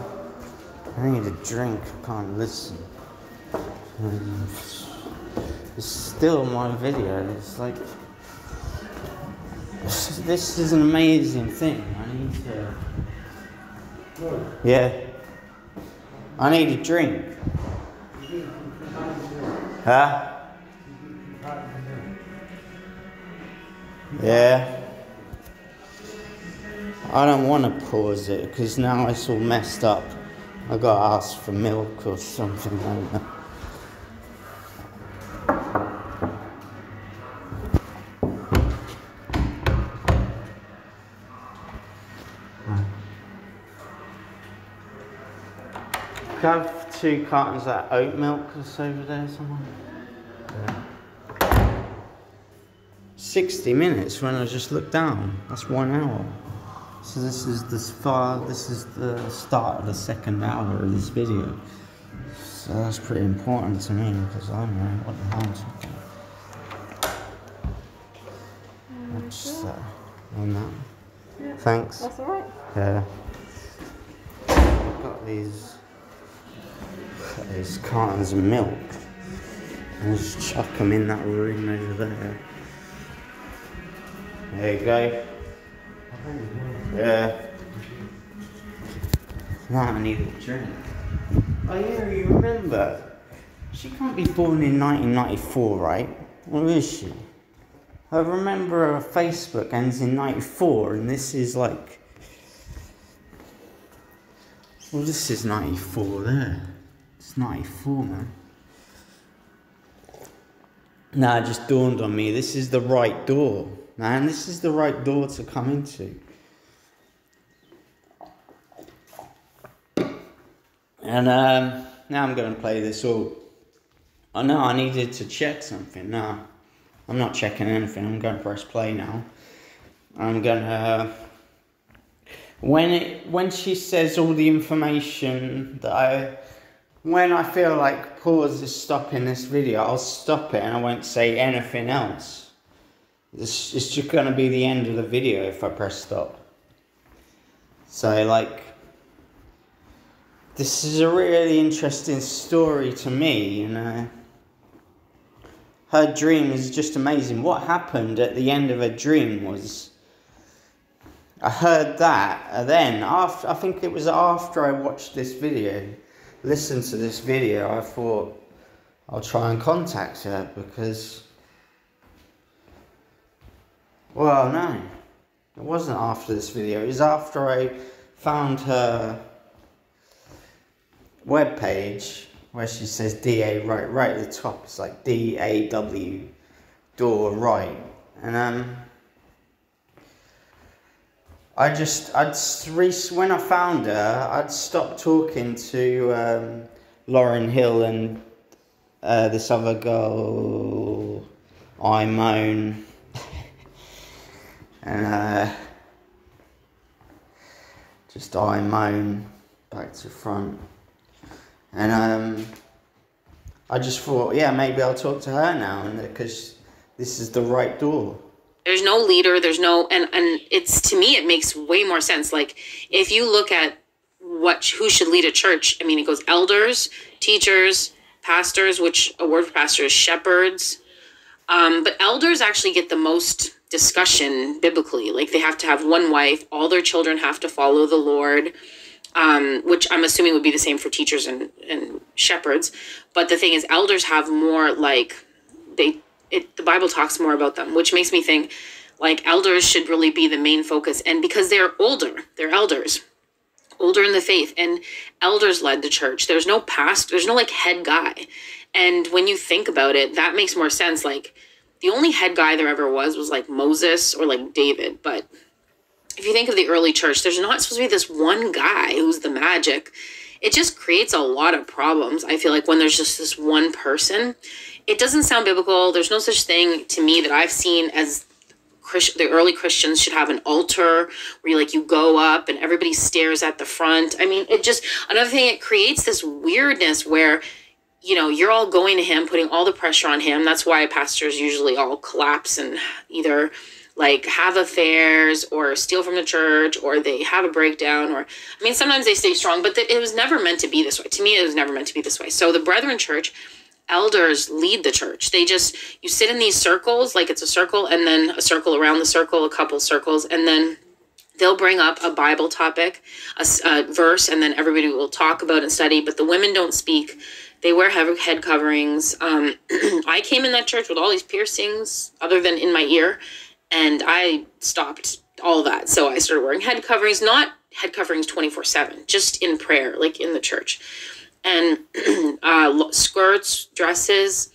I need a drink, I can't listen. It's still my video. It's like, this is an amazing thing. I need to, yeah, I need a drink. Huh? Yeah. I don't want to pause it because now it's all messed up. I got to ask for milk or something like that. Can I have 2 cartons of oat milk that's over there somewhere? Yeah. 60 minutes when I just looked down. That's 1 hour. So this is the start of the 2nd hour of this video. So that's pretty important to me because I don't know what the hell I'm talking about. Just on that. Yeah, Thanks. that's all right. Yeah. I've got these cartons of milk. And just chuck them in that room over there. There you go. Yeah. Now I need a drink. Oh yeah, you remember? She can't be born in 1994, right? Or is she? I remember her Facebook ends in 94, and this is like... Well, this is 94 there. It's 94, man. Nah, it just dawned on me, this is the right door. Man, this is the right door to come into. And now I'm going to play this all. Oh no, I needed to check something. No, I'm not checking anything. I'm going to press play now. I'm going to... When she says all the information that when I feel like pause is stopping this video, I'll stop it and I won't say anything else. It's just going to be the end of the video if I press stop. So like, this is a really interesting story to me, you know. Her dream is just amazing. What happened at the end of her dream was, I heard that, and then I think it was after I watched this video, listened to this video, I thought I'll try and contact her because, well, no, it wasn't after this video. It was after I found her webpage where she says DA right at the top. It's like DAW door right, and when I found her, I'd stopped talking to Lauryn Hill and this other girl, Imone, and just Imone back to front, and I just thought, yeah, maybe I'll talk to her now, because this is the right door. There's no leader, there's no, and it's, to me, it makes way more sense. Like, if you look at who should lead a church, I mean, it goes elders, teachers, pastors, which a word for pastor is shepherds. But elders actually get the most discussion biblically. Like, they have to have one wife, all their children have to follow the Lord, which I'm assuming would be the same for teachers and shepherds. But the thing is, elders have more, like, the Bible talks more about them, which makes me think like elders should really be the main focus. And because they're older, they're elders, older in the faith, and elders led the church. There's no pastor, there's no like head guy. And when you think about it, that makes more sense. Like, the only head guy there ever was like Moses or like David. But if you think of the early church, there's not supposed to be this one guy who's the magic. It just creates a lot of problems, I feel like, when there's just this one person. It doesn't sound biblical. There's no such thing to me that I've seen as the early Christians should have an altar where you go up and everybody stares at the front. I mean, another thing, it creates this weirdness where, you're all going to him, putting all the pressure on him. That's why pastors usually all collapse and either have affairs or steal from the church, or they have a breakdown, or, I mean, sometimes they stay strong, but it was never meant to be this way. To me, it was never meant to be this way. So the Brethren Church, elders lead the church. You sit in these circles, like it's a circle, and then a circle around the circle, a couple circles, and then they'll bring up a Bible topic, a verse, and then everybody will talk about and study, but the women don't speak. They wear head coverings. I came in that church with all these piercings other than in my ear, and I stopped all that. So I started wearing head coverings, not head coverings 24/7, just in prayer, like in the church. And skirts, dresses.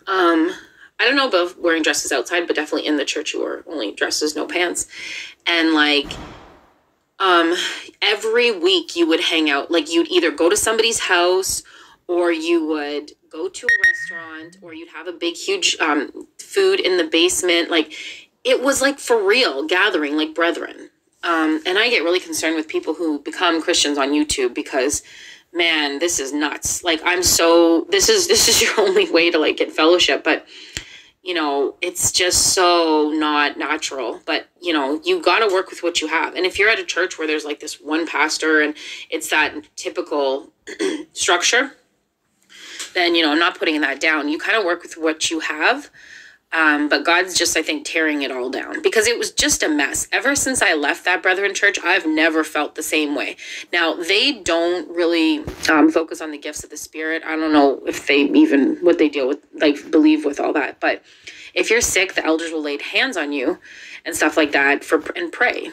I don't know about wearing dresses outside, but definitely in the church you wore only dresses, no pants. And every week you would hang out. Like, you'd either go to somebody's house, or you would go to a restaurant, or you'd have a big, huge food in the basement. Like, it was like for real gathering, like brethren. And I get really concerned with people who become Christians on YouTube because, man, this is nuts. Like, this is your only way to get fellowship. But, you know, it's just so not natural. But, you know, you got to work with what you have. And if you're at a church where there's like this one pastor and it's that typical structure, then, you know, I'm not putting that down. You kind of work with what you have. But God's just, I think, tearing it all down because it was just a mess. Ever since I left that Brethren church, I've never felt the same way. Now, they don't really focus on the gifts of the Spirit. I don't know if they even, what they deal with, like, believe with all that. But if you're sick, the elders will lay hands on you and stuff like that and pray.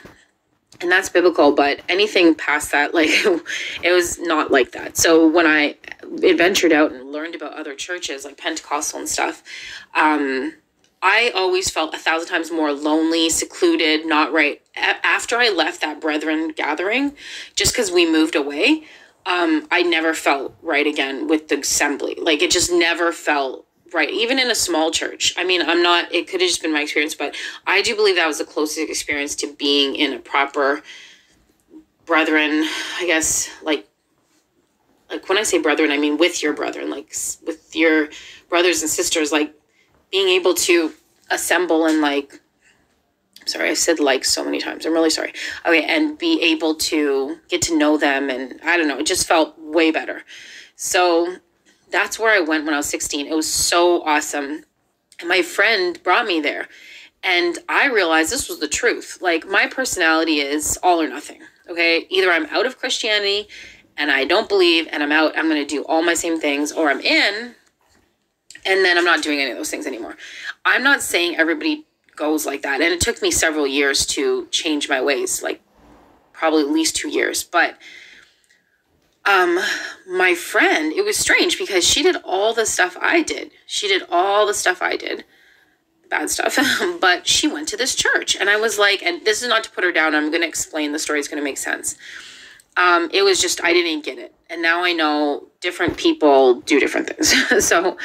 And that's biblical, but anything past that, like, it was not like that. So when I ventured out and learned about other churches, like Pentecostal and stuff, I always felt 1,000 times more lonely, secluded, not right. After I left that Brethren gathering, just because we moved away, I never felt right again with the assembly. Like, it just never felt right, even in a small church. I mean, it could have just been my experience, but I do believe that was the closest experience to being in a proper Brethren, I guess, like when I say brethren, I mean with your brethren, like with your brothers and sisters, like being able to assemble and like, sorry, I said like so many times. I'm really sorry. Okay. And be able to get to know them. And I don't know, it just felt way better. So that's where I went when I was 16. It was so awesome. And my friend brought me there. And I realized this was the truth. Like, my personality is all or nothing. Okay. Either I'm out of Christianity and I don't believe and I'm out, I'm going to do all my same things, or I'm in and then I'm not doing any of those things anymore. I'm not saying everybody goes like that. And it took me several years to change my ways, like probably at least 2 years. But my friend, it was strange because she did all the stuff I did. Bad stuff. But she went to this church. And I was like, and this is not to put her down, I'm going to explain, the story is going to make sense. It was just, I didn't get it. And now I know different people do different things. So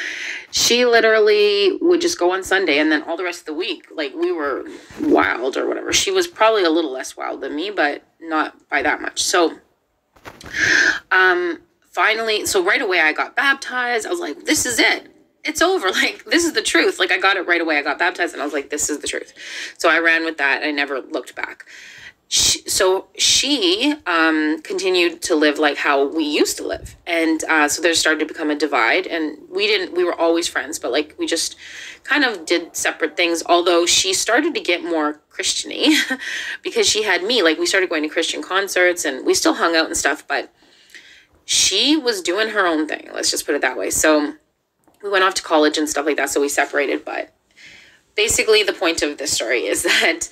she literally would just go on Sunday and then all the rest of the week, like, we were wild or whatever. She was probably a little less wild than me, but not by that much. So, finally, so right away I got baptized. I was like, this is it. It's over. Like, this is the truth. Like, I got it right away. I got baptized and I was like, this is the truth. So I ran with that. I never looked back. She continued to live like how we used to live. And so there started to become a divide, and we were always friends, but like we just kind of did separate things. Although she started to get more Christian-y because she had me. Like, we started going to Christian concerts and we still hung out and stuff, but she was doing her own thing. Let's just put it that way. So we went off to college and stuff like that. So we separated. But basically the point of this story is that,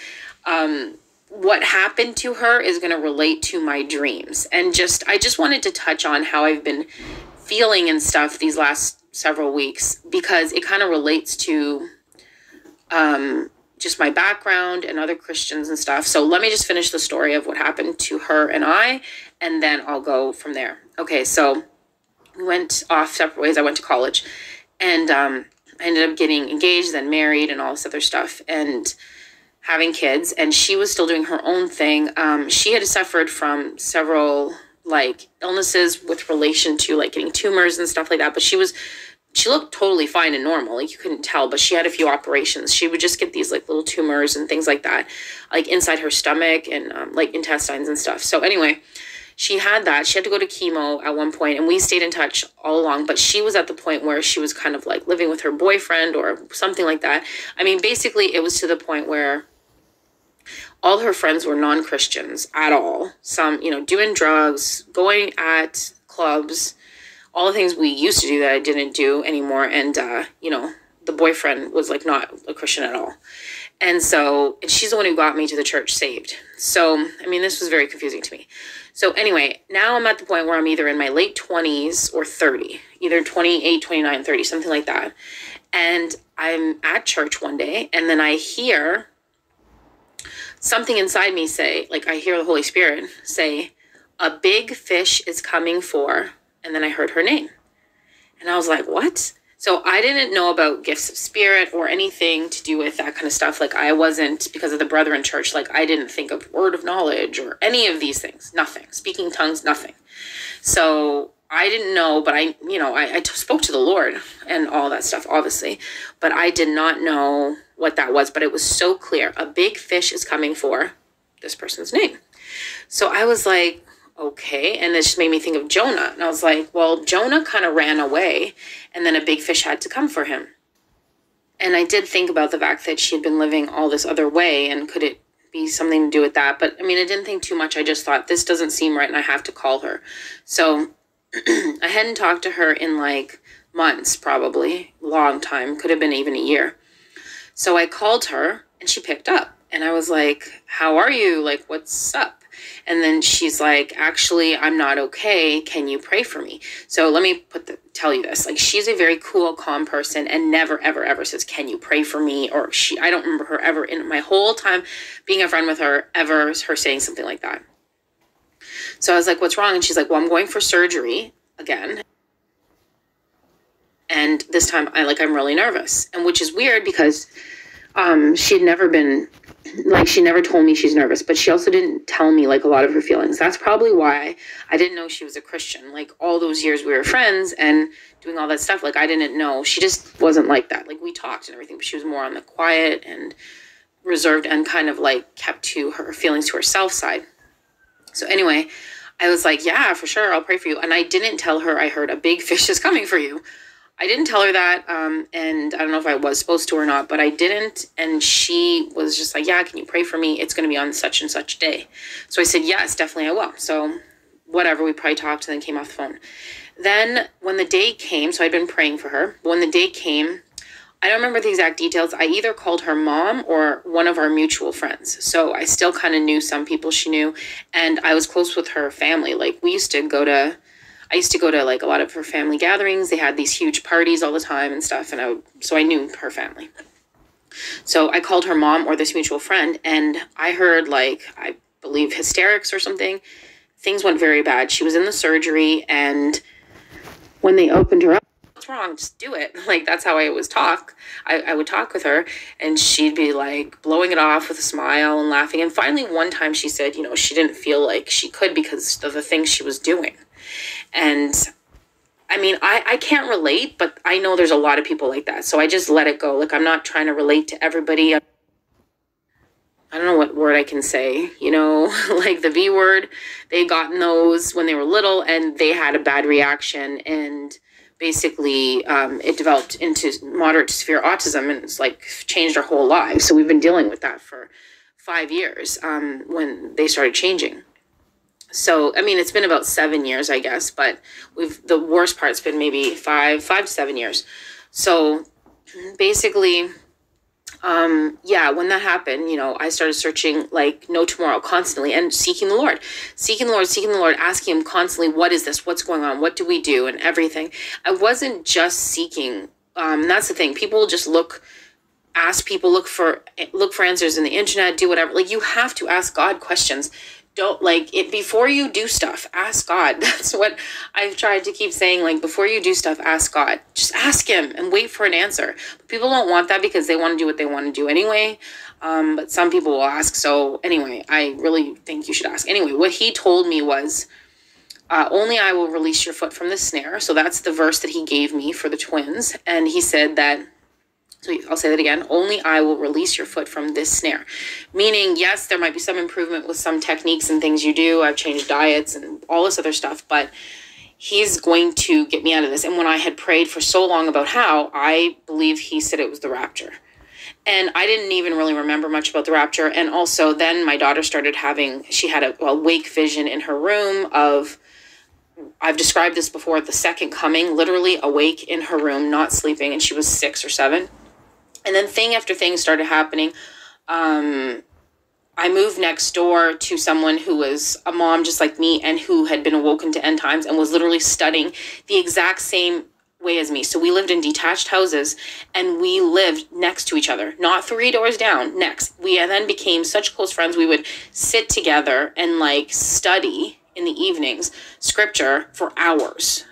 what happened to her is going to relate to my dreams. And I just wanted to touch on how I've been feeling and stuff these last several weeks, because it kind of relates to just my background and other Christians and stuff. So let me just finish the story of what happened to her and I, and then I'll go from there. Okay, so we went off separate ways. I went to college, and I ended up getting engaged, then married, and all this other stuff, and having kids. And she was still doing her own thing. She had suffered from several like illnesses with relation to like getting tumors and stuff like that. But she looked totally fine and normal. Like, you couldn't tell, but she had a few operations. She would just get these like little tumors and things like that, like inside her stomach and like intestines and stuff. So anyway, she had that. She had to go to chemo at one point, and we stayed in touch all along. But she was at the point where she was kind of like living with her boyfriend or something like that. I mean, basically it was to the point where all her friends were non-Christians at all. Some, doing drugs, going at clubs, all the things we used to do that I didn't do anymore. And, the boyfriend was like not a Christian at all. And she's the one who got me to the church saved. So, I mean, this was very confusing to me. So anyway, now I'm at the point where I'm either in my late 20s or 30, either 28, 29, 30, something like that. And I'm at church one day, and then I hear something inside me say, like, I hear the Holy Spirit say, a big fish is coming for, and then I heard her name. And I was like, what? So I didn't know about gifts of spirit or anything to do with that kind of stuff. Like, I wasn't, because of the Brethren church, like, I didn't think of word of knowledge or any of these things. Nothing. Speaking tongues, nothing. So I didn't know, but I spoke to the Lord and all that stuff, obviously, but I did not know what that was. But it was so clear. A big fish is coming for this person's name. So I was like, okay. And this just made me think of Jonah. And I was like, well, Jonah kind of ran away and then a big fish had to come for him. And I did think about the fact that she had been living all this other way, and could it be something to do with that? But I mean, I didn't think too much. I just thought, this doesn't seem right and I have to call her. So I hadn't talked to her in like months, probably long time, could have been even a year. So I called her and she picked up, and I was like, how are you? Like, what's up? And then she's like, actually, I'm not okay. Can you pray for me? So let me tell you this. Like, she's a very cool, calm person, and never, ever, ever says, can you pray for me? Or I don't remember her ever in my whole time being a friend with her, ever her saying something like that. So I was like, what's wrong? And she's like, well, I'm going for surgery again. And this time I'm really nervous. And which is weird because she'd never been, she never told me she's nervous, but she also didn't tell me like a lot of her feelings. That's probably why I didn't know she was a Christian. Like, all those years we were friends and doing all that stuff, like, I didn't know. She just wasn't like that. Like, we talked and everything, but she was more on the quiet and reserved and kind of like kept to her feelings to herself side. So anyway, I was like, yeah, for sure, I'll pray for you. And I didn't tell her I heard a big fish is coming for you. I didn't tell her that, and I don't know if I was supposed to or not, but I didn't, and she was just like, yeah, can you pray for me? It's going to be on such and such day. So I said, yes, definitely I will. So whatever, we probably talked and then came off the phone. Then when the day came, so I'd been praying for her, but when the day came, I don't remember the exact details. I either called her mom or one of our mutual friends. So I still kind of knew some people she knew, and I was close with her family. Like, I used to go to like a lot of her family gatherings. They had these huge parties all the time and stuff. And so I knew her family. So I called her mom or this mutual friend, and I heard like, I believe hysterics or something. Things went very bad. She was in the surgery, and when they opened her up, what's wrong? Just do it. Like, that's how I always talk. I would talk with her, and she'd be like blowing it off with a smile and laughing. And finally one time she said, she didn't feel like she could because of the things she was doing. And I mean, I can't relate, but I know there's a lot of people like that. So I just let it go. Like, I'm not trying to relate to everybody. I don't know what word I can say, like the V word. They gotten those when they were little, and they had a bad reaction, and basically it developed into moderate to severe autism, and it's like changed our whole lives. So we've been dealing with that for 5 years when they started changing. So, I mean, it's been about 7 years, I guess, but the worst part's been maybe 5 to 7 years. So basically, when that happened, I started searching like no tomorrow constantly and seeking the Lord, asking him constantly, what is this? What's going on? What do we do? And everything. I wasn't just seeking. That's the thing. People just ask people, look for answers in the internet, do whatever. Like, you have to ask God questions. Don't like it before you do stuff. Ask God. That's what I've tried to keep saying. Like, before you do stuff, ask God. Just ask him and wait for an answer. But people don't want that because they want to do what they want to do anyway. But some people will ask. So anyway, I really think you should ask. Anyway, what he told me was, only I will release your foot from the snare. So that's the verse that he gave me for the twins. And he said that, so I'll say that again, only I will release your foot from this snare. Meaning, yes, there might be some improvement with some techniques and things you do. I've changed diets and all this other stuff, but he's going to get me out of this. And when I had prayed for so long about how, I believe he said it was the rapture. And I didn't even really remember much about the rapture. And also then my daughter started she had a wake vision in her room of, I've described this before, the second coming, literally awake in her room, not sleeping, and she was 6 or 7. And then thing after thing started happening. I moved next door to someone who was a mom just like me and who had been awoken to end times and was literally studying the exact same way as me. So we lived in detached houses and we lived next to each other, not 3 doors down, next. We then became such close friends. We would sit together and like study in the evenings, scripture for hours.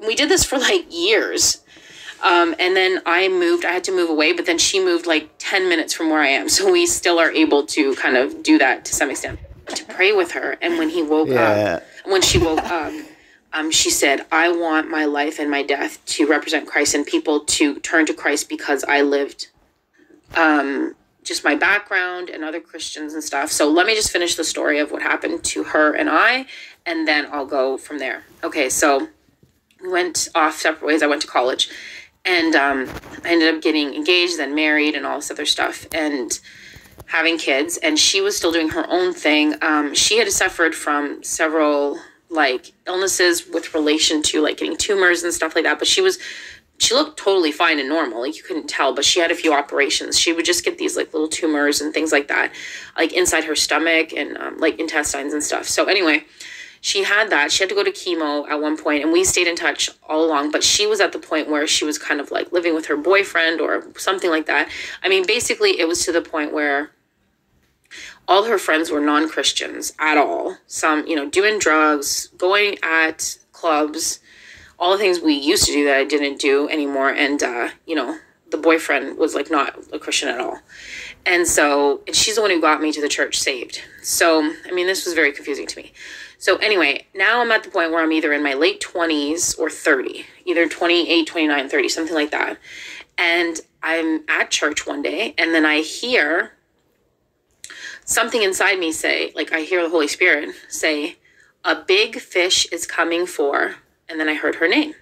We did this for like years. And then I had to move away, but then she moved like 10 minutes from where I am. So we still are able to kind of do that to some extent, to pray with her. And when he woke up, when she woke up, she said, I want my life and my death to represent Christ and people to turn to Christ because I lived just my background and other Christians and stuff. So let me just finish the story of what happened to her and then I'll go from there. Okay, so we went off separate ways. I went to college and I ended up getting engaged, then married and all this other stuff and having kids. And she was still doing her own thing. She had suffered from several like illnesses with relation to like getting tumors and stuff like that. But she looked totally fine and normal. Like you couldn't tell, but she had a few operations. She would just get these like little tumors and things like that, like inside her stomach and like intestines and stuff. So anyway, she had that. She had to go to chemo at one point and we stayed in touch all along, but she was at the point where she was kind of like living with her boyfriend or something like that. I mean, basically it was to the point where all her friends were non-Christians at all. Some, doing drugs, going at clubs, all the things we used to do that I didn't do anymore. And, the boyfriend was like not a Christian at all. And she's the one who got me to the church saved. So, I mean, this was very confusing to me. So anyway, now I'm at the point where I'm either in my late 20s or 30, either 28, 29, 30, something like that. And I'm at church one day and then I hear something inside me say, like I hear the Holy Spirit say, a big fish is coming for, and then I heard her name.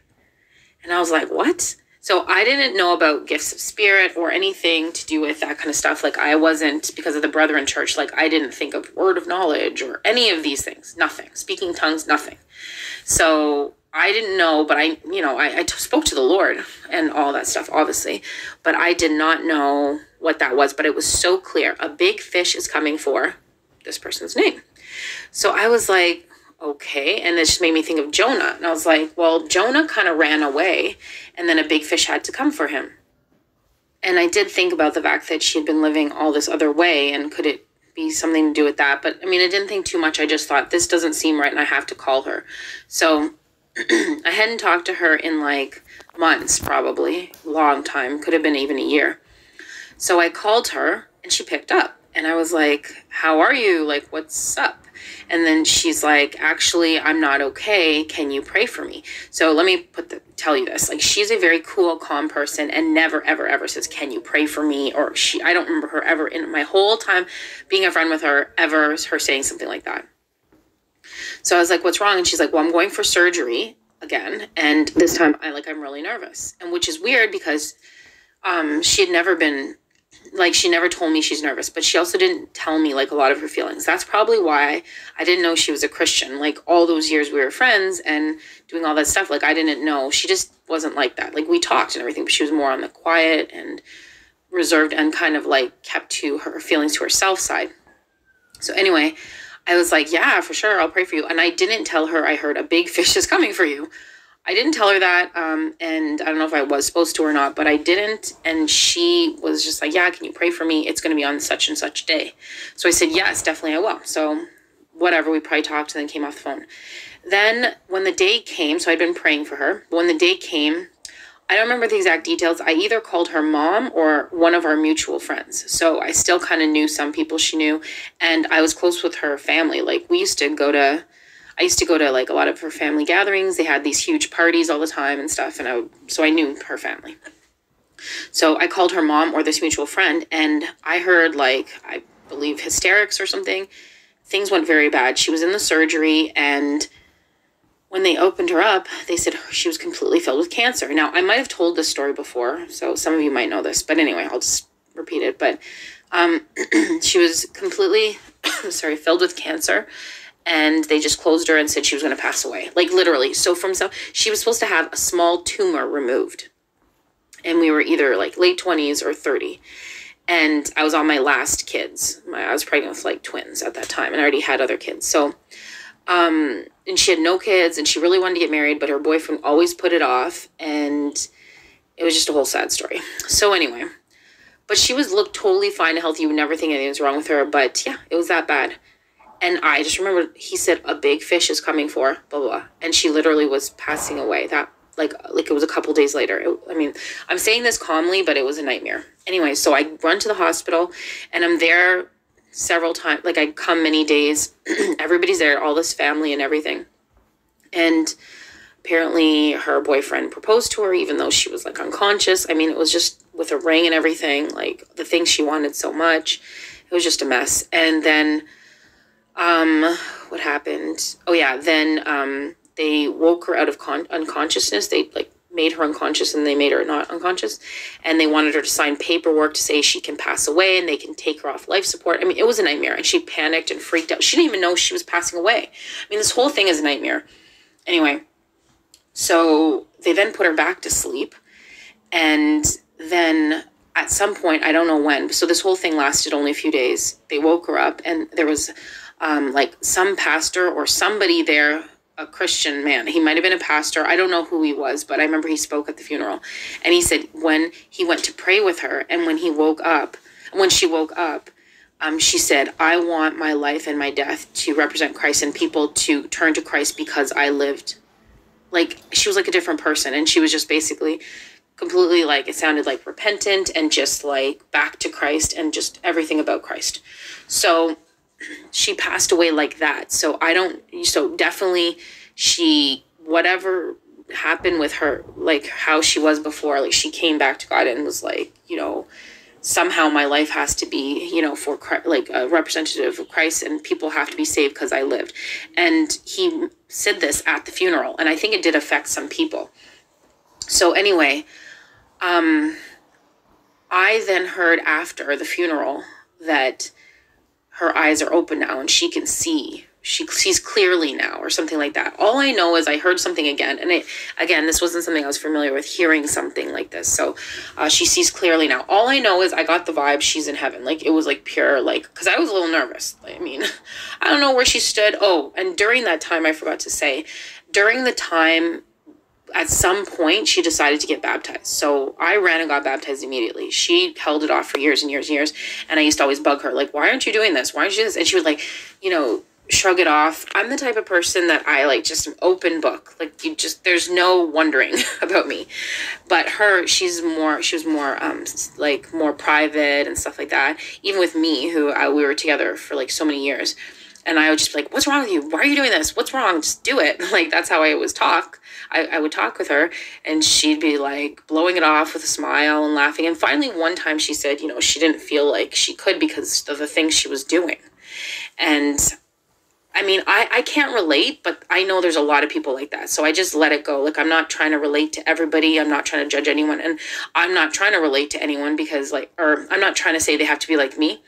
And I was like, what? So I didn't know about gifts of spirit or anything to do with that kind of stuff. Like I wasn't, because of the Brethren Church, like I didn't think of word of knowledge or any of these things, nothing. Speaking tongues, nothing. So I didn't know, but I spoke to the Lord and all that stuff, obviously, but I did not know what that was, but it was so clear. A big fish is coming for this person's name. So I was like, okay. And this just made me think of Jonah. And I was like, well, Jonah kind of ran away and then a big fish had to come for him. And I did think about the fact that she had been living all this other way and could it be something to do with that? But I mean, I didn't think too much. I just thought this doesn't seem right and I have to call her. So I hadn't talked to her in like months, probably long time, could have been even a year. So I called her and she picked up and I was like, how are you? Like, what's up? And then she's like, actually, I'm not okay. Can you pray for me? So let me tell you this. Like, she's a very cool, calm person and never, ever, ever says, can you pray for me? Or I don't remember her ever in my whole time being a friend with her, ever her saying something like that. So I was like, what's wrong? And she's like, well, I'm going for surgery again. And this time I'm really nervous. And which is weird because she had never been, like, she never told me she's nervous, but she also didn't tell me like a lot of her feelings. That's probably why I didn't know she was a Christian. Like all those years we were friends and doing all that stuff. Like I didn't know. She just wasn't like that. Like we talked and everything, but she was more on the quiet and reserved and kind of like kept to her feelings to herself side. So anyway, I was like, yeah, for sure. I'll pray for you. And I didn't tell her I heard a big fish is coming for you. I didn't tell her that, and I don't know if I was supposed to or not, but I didn't, and she was just like, yeah, can you pray for me? It's going to be on such and such day. So I said, yes, definitely I will. So whatever, we probably talked and then came off the phone. Then when the day came, so I'd been praying for her, but when the day came, I don't remember the exact details. I either called her mom or one of our mutual friends. So I still kind of knew some people she knew, and I was close with her family. Like I used to go to like a lot of her family gatherings. They had these huge parties all the time and stuff. And so I knew her family. So I called her mom or this mutual friend and I heard like, I believe hysterics or something. Things went very bad. She was in the surgery and when they opened her up, they said she was completely filled with cancer. Now I might've told this story before, so some of you might know this, but anyway, I'll just repeat it. But she was completely, filled with cancer. And they just closed her and said she was going to pass away. Like literally. So she was supposed to have a small tumor removed. And we were either like late 20s or 30. And I was on my last kids. I was pregnant with like twins at that time and I already had other kids. So, and she had no kids and she really wanted to get married, but her boyfriend always put it off. And it was just a whole sad story. So anyway, but she looked totally fine and healthy. You would never think anything was wrong with her. But yeah, it was that bad. And I just remember he said, a big fish is coming for, blah, blah, blah. And she literally was passing away. That, like it was a couple days later. I'm saying this calmly, but it was a nightmare. Anyway, so I run to the hospital and I'm there several times. Like I come many days. Everybody's there, all this family and everything. And Apparently her boyfriend proposed to her even though she was like unconscious. I mean, it was just with a ring and everything, like the things she wanted so much. It was just a mess. And then what happened? Oh yeah, then they woke her out of unconsciousness. They like made her unconscious and they made her not unconscious, and they wanted her to sign paperwork to say she can pass away and they can take her off life support. I mean, it was a nightmare, and she panicked and freaked out. She didn't even know she was passing away. I mean, this whole thing is a nightmare. Anyway, so they then put her back to sleep, and then at some point, I don't know when, so this whole thing lasted only a few days. They woke her up, and there was like some pastor or somebody there, a Christian man. He might have been a pastor. I don't know who he was, but I remember he spoke at the funeral. And he said when he went to pray with her and when she woke up, she said, I want my life and my death to represent Christ and people to turn to Christ because I lived. Like, she was like a different person. And she was just basically completely, like, it sounded like repentant and just like back to Christ and just everything about Christ. So she passed away like that. So definitely whatever happened with her, like how she was before, like she came back to God and was like, somehow my life has to be, for Christ, like a representative of Christ, and people have to be saved because I lived. And he said this at the funeral, and I think it did affect some people. So anyway, I then heard after the funeral that her eyes are open now and she can see. She sees clearly now or something like that. All I know is I heard something again. And this wasn't something I was familiar with, hearing something like this. So she sees clearly now. All I know is I got the vibe she's in heaven. Like, it was like pure, like, because I was a little nervous. I mean, I don't know where she stood. Oh, and during that time, I forgot to say, during the time, at some point, she decided to get baptized. So I ran and got baptized immediately. She held it off for years and years and years. And I used to always bug her, like, why aren't you doing this? Why aren't you doing this? And she would, like, shrug it off. I'm the type of person that I like just an open book. Like, there's no wondering about me. But she was more like more private and stuff like that. Even with me, who we were together for like so many years. And I would just be like, what's wrong with you? Why are you doing this? What's wrong? Just do it. Like, that's how I always talk. I would talk with her, and she'd be like blowing it off with a smile and laughing. And finally, one time she said, she didn't feel like she could because of the things she was doing. And I mean, I can't relate, but I know there's a lot of people like that. So I just let it go. Like, I'm not trying to relate to everybody. I'm not trying to judge anyone. And I'm not trying to relate to anyone because I'm not trying to say they have to be like me.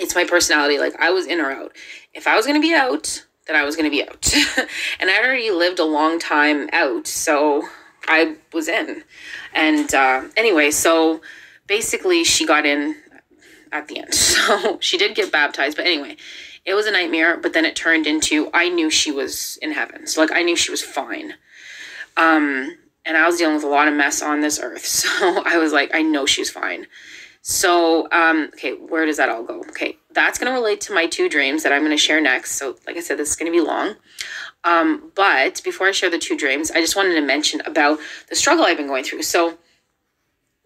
It's my personality. Like, I was in or out. If I was going to be out, then I was going to be out. And I already lived a long time out, so I was in. And anyway, so basically she got in at the end. So she did get baptized. But anyway, it was a nightmare. But then it turned into, I knew she was in heaven. So, like, I knew she was fine. And I was dealing with a lot of mess on this earth. So I was like, I know she's fine. So, okay, where does that all go? Okay, that's going to relate to my 2 dreams that I'm going to share next. So, like I said, this is going to be long. But before I share the 2 dreams, I just wanted to mention about the struggle I've been going through. So,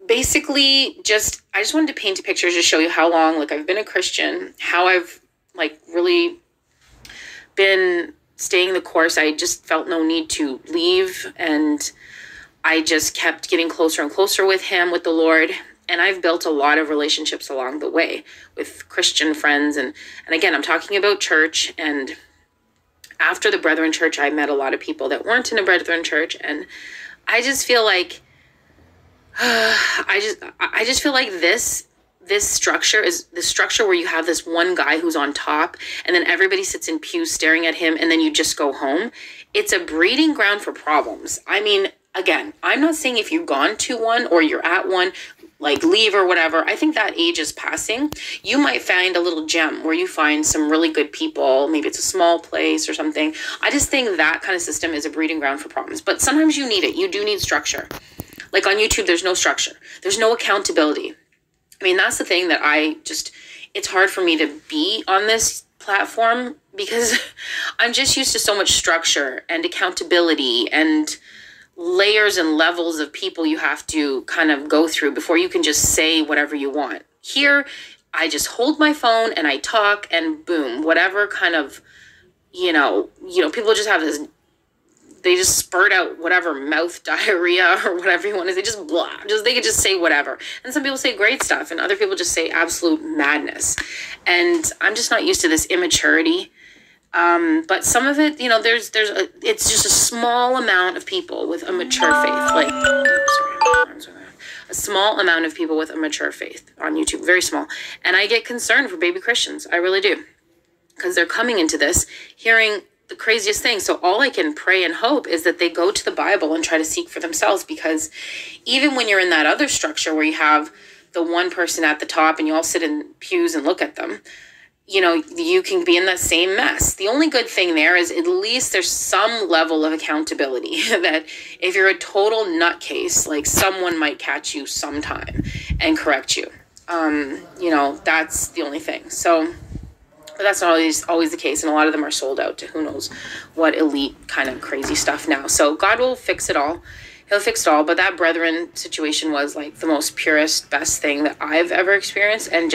basically, I just wanted to paint a picture to show you how long, like, I've been a Christian, how I've, like, really been staying the course. I just felt no need to leave, and I just kept getting closer and closer with him, with the Lord. And I've built a lot of relationships along the way with Christian friends. And again, I'm talking about church. And after the Brethren Church, I met a lot of people that weren't in a Brethren Church. And I just feel like, I just feel like this structure is the structure where you have this one guy who's on top, and then everybody sits in pews staring at him, and then you just go home. It's a breeding ground for problems. I mean, again, I'm not saying if you've gone to one or you're at one, like, leave or whatever. I think that age is passing. You might find a little gem where you find some really good people. Maybe it's a small place or something. I just think that kind of system is a breeding ground for problems. But sometimes you need it. You do need structure. Like on YouTube, there's no structure. There's no accountability. I mean, that's the thing that it's hard for me to be on this platform because I'm just used to so much structure and accountability and layers and levels of people you have to kind of go through before you can just say whatever you want. Here, I just hold my phone and I talk and boom, whatever kind of, people just have they just spurt out whatever, mouth diarrhea or whatever you want to say, just blah, they could just say whatever. And some people say great stuff and other people just say absolute madness. And I'm just not used to this immaturity. But some of it, it's just a small amount of people with a mature faith, a small amount of people with a mature faith on YouTube, very small. And I get concerned for baby Christians. I really do. Because they're coming into this, hearing the craziest thing. So all I can pray and hope is that they go to the Bible and try to seek for themselves, because even when you're in that other structure where you have the one person at the top and you all sit in pews and look at them, you can be in that same mess. The only good thing there is at least there's some level of accountability that if you're a total nutcase, like someone might catch you sometime and correct you. That's the only thing. So, but that's not always the case, and a lot of them are sold out to who knows what elite kind of crazy stuff now. So God will fix it all. He'll fix it all. But that brethren situation was like the most purest, best thing that I've ever experienced, and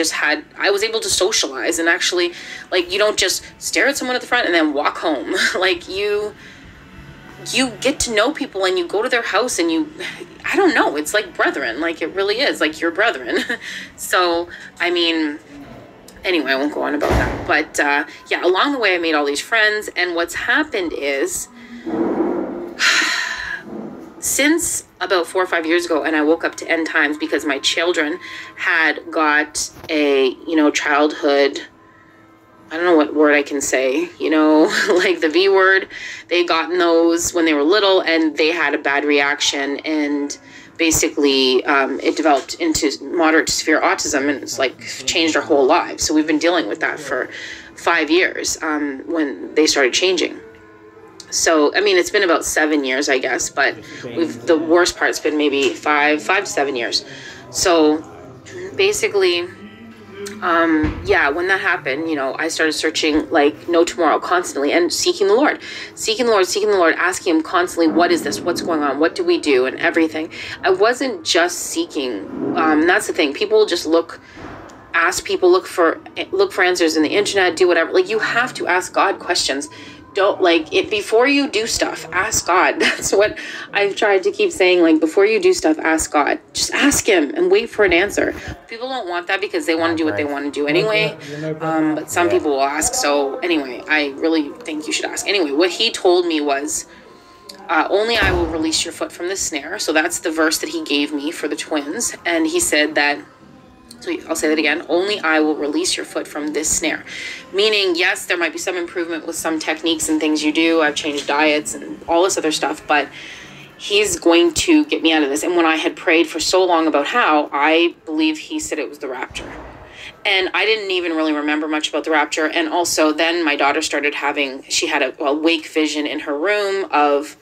I was able to socialize and actually, like, you don't just stare at someone at the front and then walk home. Like you get to know people and you go to their house and I don't know, it's like brethren, like it really is like your brethren. So, anyway, I won't go on about that. But along the way, I made all these friends. And what's happened is, since about 4 or 5 years ago, and I woke up to end times because my children had got a, childhood, I don't know what word I can say, like the V word. They gotten those when they were little, and they had a bad reaction, and basically it developed into moderate to severe autism, and it's like changed our whole lives. So we've been dealing with that for 5 years when they started changing. So, it's been about 7 years, I guess, but the worst part's been maybe 5 to 7 years. So basically, when that happened, I started searching like no tomorrow constantly and seeking the Lord, asking him constantly, what is this? What's going on? What do we do? And everything. I wasn't just seeking. That's the thing. People just ask people, look for answers in the internet, do whatever. Like, you have to ask God questions. Don't before you do stuff, ask God. That's what I've tried to keep saying. Like, before you do stuff, ask God. Just ask him and wait for an answer. People don't want that because they want to do what they want to do anyway. But some people will ask. So anyway, I really think you should ask. Anyway, what he told me was, only I will release your foot from the snare. So that's the verse that he gave me for the twins. And he said that, so I'll say that again, only I will release your foot from this snare. Meaning, yes, there might be some improvement with some techniques and things you do. I've changed diets and all this other stuff, but he's going to get me out of this. And when I had prayed for so long about how, I believe he said it was the rapture. And I didn't even really remember much about the rapture. And also then my daughter started she had a wake vision in her room of,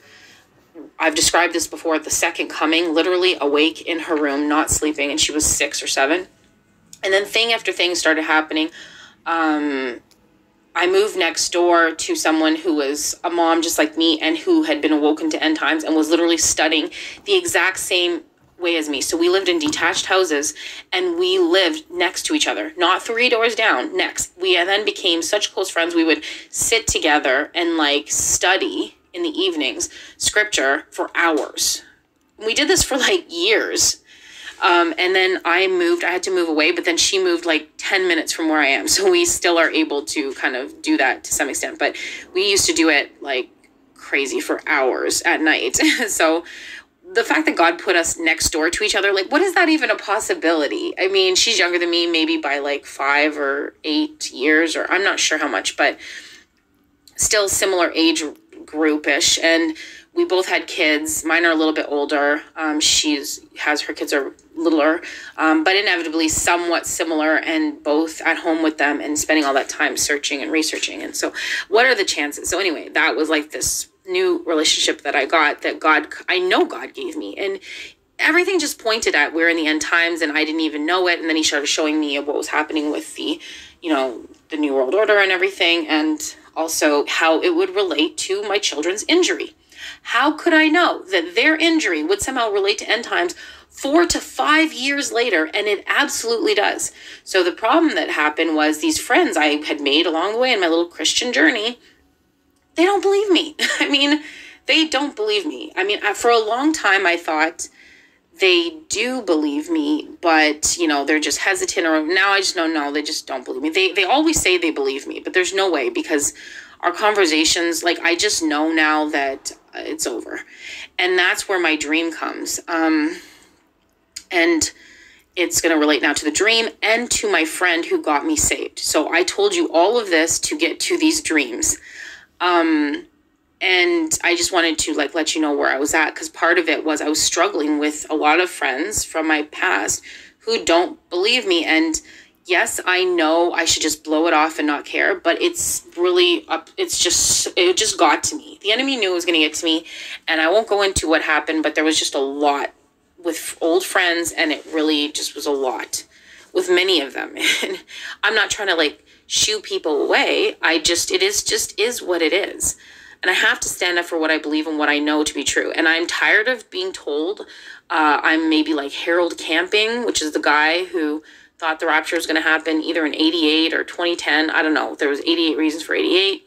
I've described this before, the second coming, literally awake in her room, not sleeping, and she was 6 or 7. And then thing after thing started happening. I moved next door to someone who was a mom just like me and who had been awoken to end times and was literally studying the exact same way as me. So we lived in detached houses and we lived next to each other, not 3 doors down, next. We then became such close friends. We would sit together and study in the evenings scripture for hours. We did this for years. And then I had to move away, but then she moved 10 minutes from where I am. So we still are able to kind of do that to some extent, but we used to do it crazy for hours at night. So the fact that God put us next door to each other, what is that even a possibility? She's younger than me, maybe by 5 or 8 years, or I'm not sure how much, but still similar age groupish. And we both had kids. Mine are a little bit older. Her kids are littler, but inevitably somewhat similar, and both at home with them and spending all that time searching and researching. And so what are the chances? So anyway, that was this new relationship that I got that I know God gave me. And everything just pointed at we're in the end times, and I didn't even know it. And then he started showing me what was happening with the New World Order and everything, and also how it would relate to my children's injury. How could I know that their injury would somehow relate to end times 4 to 5 years later? And it absolutely does. So the problem that happened was these friends I had made along the way in my little Christian journey, they don't believe me. they don't believe me. I mean, for a long time, I thought they do believe me, but, you know, they're just hesitant, or now I just know, no, they just don't believe me. They always say they believe me, but there's no way, because our conversations, like, I just know now that it's over. And that's where my dream comes. And it's going to relate now to the dream and to my friend who got me saved. So I told you all of this to get to these dreams. And I just wanted to like let you know where I was at, because part of it was I was struggling with a lot of friends from my past who don't believe me. And yes, I know I should just blow it off and not care, but it's really up. It just got to me. The enemy knew it was going to get to me, and I won't go into what happened, but there was just a lot with old friends, and it really just was a lot with many of them. And I'm not trying to like shoo people away. It is what it is. And I have to stand up for what I believe and what I know to be true. And I'm tired of being told I'm maybe like Harold Camping, which is the guy who thought the rapture was going to happen either in 88 or 2010. I don't know. There was 88 reasons for 88.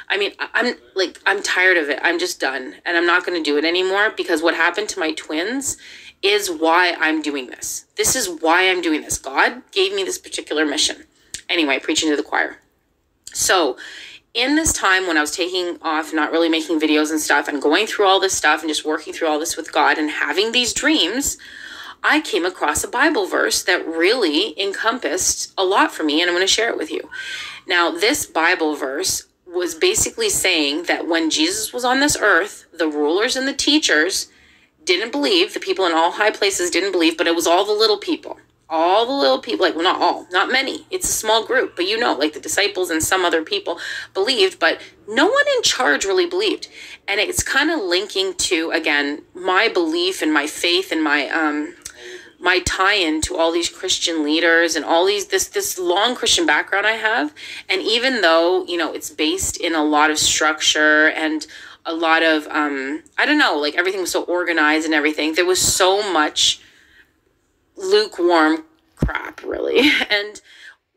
I mean, I'm tired of it. I'm just done. And I'm not going to do it anymore, because what happened to my twins is why I'm doing this. This is why I'm doing this. God gave me this particular mission. Anyway, preaching to the choir. So in this time when I was taking off, not really making videos and stuff, and going through all this stuff and just working through all this with God and having these dreams, I came across a Bible verse that really encompassed a lot for me, and I'm going to share it with you. Now, this Bible verse was basically saying that when Jesus was on this earth, the rulers and the teachers didn't believe, the people in all high places didn't believe, but it was all the little people. All the little people, like, well, not all, not many. It's a small group, but you know, like the disciples and some other people believed, but no one in charge really believed. And it's kind of linking to, again, my belief and my faith and my tie-in to all these Christian leaders and all these, this long Christian background I have. And even though, you know, it's based in a lot of structure and a lot of, I don't know, like everything was so organized and everything, there was so much lukewarm crap, really. And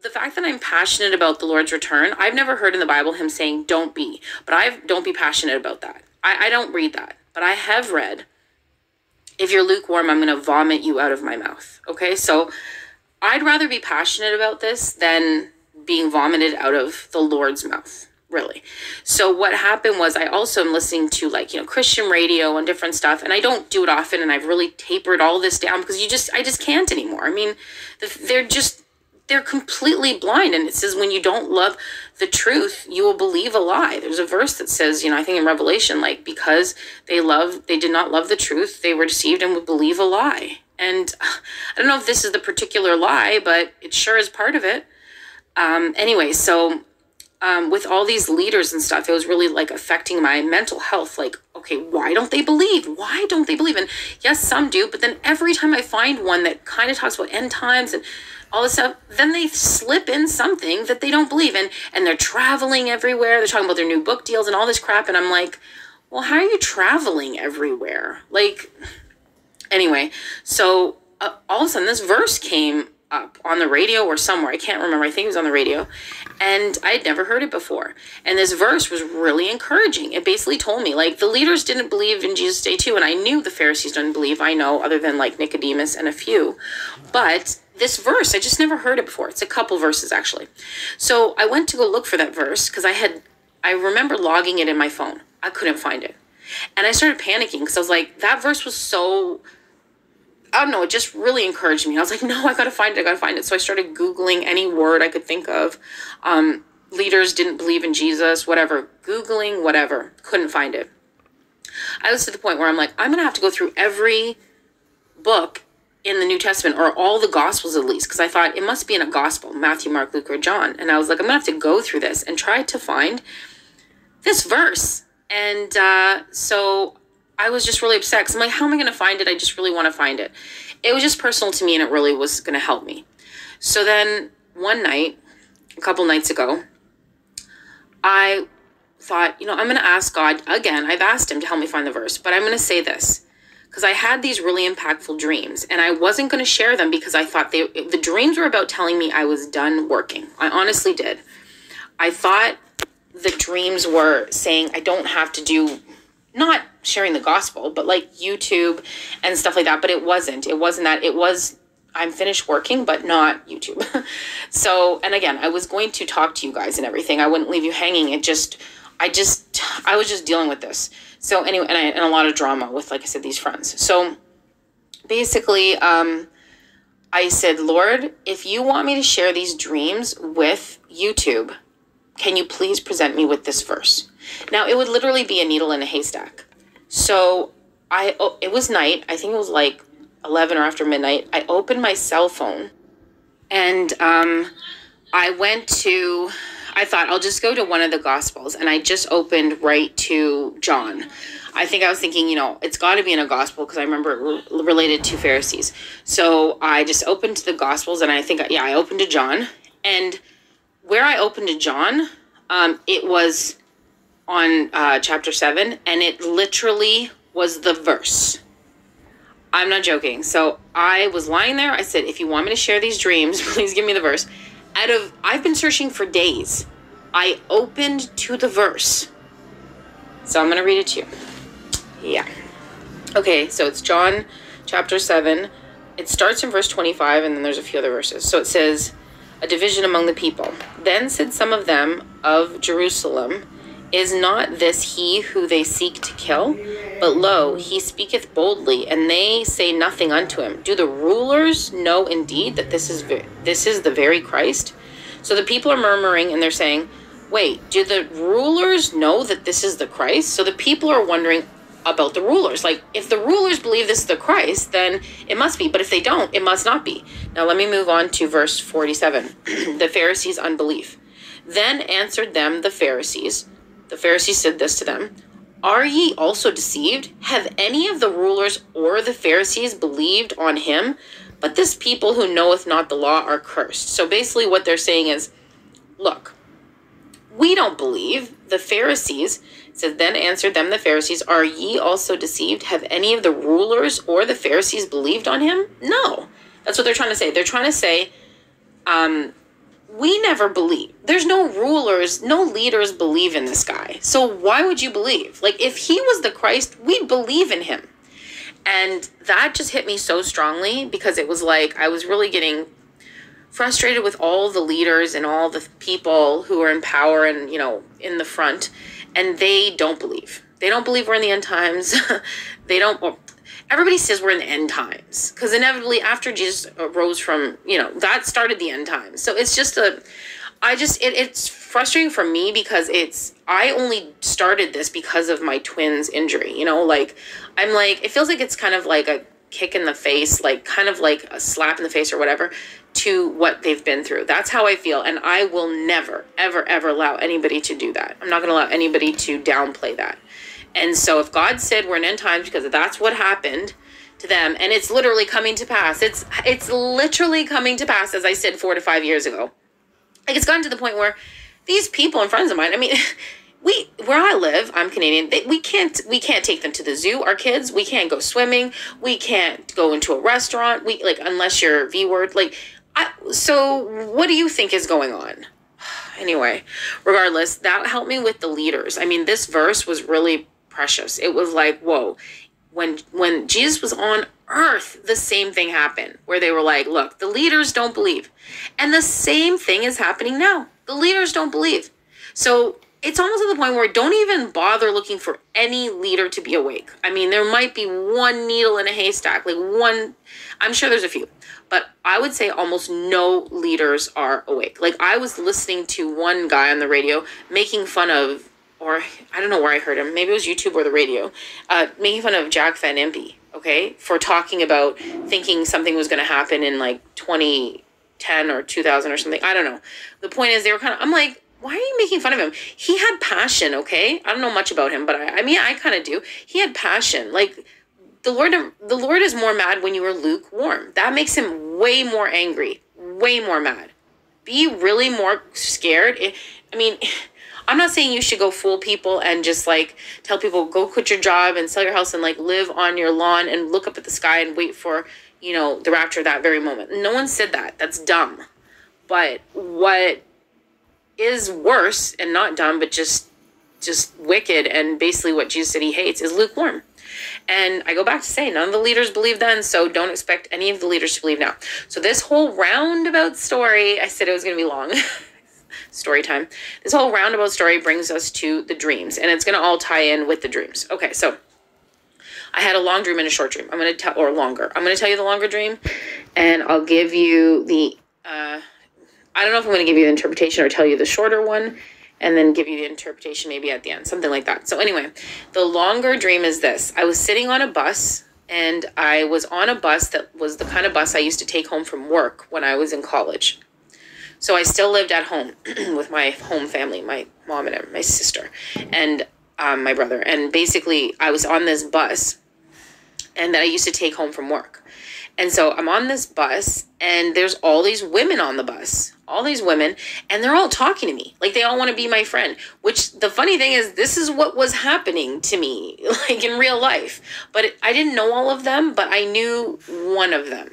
the fact that I'm passionate about the Lord's return, I've never heard in the Bible him saying don't be, but don't be passionate about that. I don't read that, but I have read, if you're lukewarm, I'm going to vomit you out of my mouth. Okay, so I'd rather be passionate about this than being vomited out of the Lord's mouth, really. So what happened was I also am listening to, like, you know, Christian radio and different stuff, and I don't do it often, and I've really tapered all this down because I just can't anymore. I mean, they're completely blind. And it says, when you don't love the truth, you will believe a lie. There's a verse that says, you know, I think in Revelation, like, because they did not love the truth, they were deceived and would believe a lie. And I don't know if this is the particular lie, but it sure is part of it. Anyway, so with all these leaders and stuff, it was really like affecting my mental health. Like, okay, why don't they believe? Why don't they believe? And yes, some do, but then every time I find one that kind of talks about end times and all this stuff, then they slip in something that they don't believe in, and they're traveling everywhere. They're talking about their new book deals and all this crap. And I'm like, well, how are you traveling everywhere? Like, anyway, so all of a sudden this verse came up on the radio or somewhere. I can't remember. I think it was on the radio. And I had never heard it before. And this verse was really encouraging. It basically told me, like, the leaders didn't believe in Jesus Day 2. And I knew the Pharisees didn't believe. I know, other than like Nicodemus and a few. But this verse, I just never heard it before. It's a couple verses, actually. So I went to go look for that verse because I remember logging it in my phone. I couldn't find it. And I started panicking because I was like, that verse was so, I don't know, it just really encouraged me. I was like, no, I gotta find it. So I started Googling any word I could think of. Leaders didn't believe in Jesus, whatever. Googling, whatever. Couldn't find it. I was to the point where I'm like, I'm gonna have to go through every book in the New Testament, or all the Gospels at least, because I thought it must be in a Gospel, Matthew, Mark, Luke, or John. And I was like, I'm gonna have to go through this and try to find this verse. And so I was just really upset because I'm like, how am I going to find it? I just really want to find it. It was just personal to me, and it really was going to help me. So then one night, a couple nights ago, I thought, you know, I'm going to ask God again. I've asked him to help me find the verse, but I'm going to say this because I had these really impactful dreams, and I wasn't going to share them because I thought the dreams were about telling me I was done working. I honestly did. I thought the dreams were saying I don't have to do not sharing the gospel, but like YouTube and stuff like that. But it wasn't that. It was, I'm finished working, but not YouTube. So, and again, I was going to talk to you guys and everything. I wouldn't leave you hanging. I was just dealing with this. So anyway, and a lot of drama with, like I said, these friends. So basically, I said, Lord, if you want me to share these dreams with YouTube, can you please present me with this verse? Now, it would literally be a needle in a haystack. So it was night. I think it was like 11 or after midnight. I opened my cell phone and I thought I'll just go to one of the Gospels. And I just opened right to John. I think I was thinking, it's got to be in a gospel because I remember it related to Pharisees. So I just opened to the Gospels and I opened to John. And where I opened to John, it was on chapter 7, and it literally was the verse. I'm not joking. So I was lying there. I said, if you want me to share these dreams, please give me the verse. I've been searching for days. I opened to the verse. So I'm going to read it to you. Yeah. Okay, so it's John chapter 7. It starts in verse 25, and then there's a few other verses. So it says, a division among the people. Then said some of them of Jerusalem, is not this he who they seek to kill? But lo, he speaketh boldly, and they say nothing unto him. Do the rulers know indeed that this is the very Christ? So the people are murmuring, and they're saying, wait, do the rulers know that this is the Christ? So the people are wondering about the rulers. Like, if the rulers believe this is the Christ, then it must be. But if they don't, it must not be. Now let me move on to verse 47. The Pharisees' unbelief. Then answered them the Pharisees. The Pharisees said this to them, are ye also deceived? Have any of the rulers or the Pharisees believed on him? But this people who knoweth not the law are cursed. So basically what they're saying is, look, we don't believe. The Pharisees said, then answered them the Pharisees, are ye also deceived? Have any of the rulers or the Pharisees believed on him? No. That's what they're trying to say. They're trying to say, we never believe. There's no rulers, no leaders believe in this guy. So why would you believe? Like, if he was the Christ, we'd believe in him. And that just hit me so strongly because it was like I was really getting frustrated with all the leaders and all the people who are in power and, in the front. And they don't believe. They don't believe we're in the end times. Everybody says we're in the end times because inevitably after Jesus rose from, that started the end times. So it's just it's frustrating for me because I only started this because of my twins' injury, it feels like it's kind of like a kick in the face, like kind of like a slap in the face or whatever to what they've been through. That's how I feel. And I will never, ever, ever allow anybody to do that. I'm not going to allow anybody to downplay that. And so if God said we're in end times because that's what happened to them, and it's literally coming to pass. It's literally coming to pass, as I said 4 to 5 years ago. Like, it's gotten to the point where these people and friends of mine, where I live, I'm Canadian, we can't take them to the zoo, our kids. We can't go swimming. We can't go into a restaurant. Unless you're V-word. So what do you think is going on? Anyway, regardless, that helped me with the leaders. This verse was really precious. It was like, whoa, when Jesus was on earth, the same thing happened where they were like, look, the leaders don't believe. And the same thing is happening now. The leaders don't believe. So it's almost at the point where don't even bother looking for any leader to be awake. There might be one needle in a haystack, I'm sure there's a few, but I would say almost no leaders are awake. I was listening to one guy on the radio making fun of, or I don't know where I heard him, maybe it was YouTube or the radio, making fun of Jack Van Impe, okay, for talking about thinking something was going to happen in 2010 or 2000 or something. I don't know. The point is, they were I'm like, why are you making fun of him? He had passion, okay? I don't know much about him, but I kind of do. He had passion. The Lord is more mad when you are lukewarm. That makes him way more angry, way more mad. Be really more scared. I'm not saying you should go fool people and just tell people go quit your job and sell your house and live on your lawn and look up at the sky and wait for, the rapture that very moment. No one said that. That's dumb. But what is worse and not dumb, but just just wicked. And basically what Jesus said he hates is lukewarm. And I go back to say, none of the leaders believed then, so don't expect any of the leaders to believe now. So this whole roundabout story, I said it was going to be long. Story time. This whole roundabout story brings us to the dreams, and it's going to all tie in with the dreams. Okay, so I had a long dream and a short dream. I'm going to tell, or longer. I'm going to tell you the longer dream, and I'll give you the, I don't know if I'm going to give you the interpretation or tell you the shorter one, and then give you the interpretation maybe at the end, something like that. So anyway, the longer dream is this. I was sitting on a bus, and I was on a bus that was the kind of bus I used to take home from work when I was in college. So I still lived at home with my home family, my mom and my sister, and my brother. And basically, I was on this bus, and that I used to take home from work. And so I'm on this bus, and there's all these women on the bus, all these women, and they're all talking to me. Like, they all want to be my friend, which the funny thing is, this is what was happening to me, like in real life. But I didn't know all of them, but I knew one of them.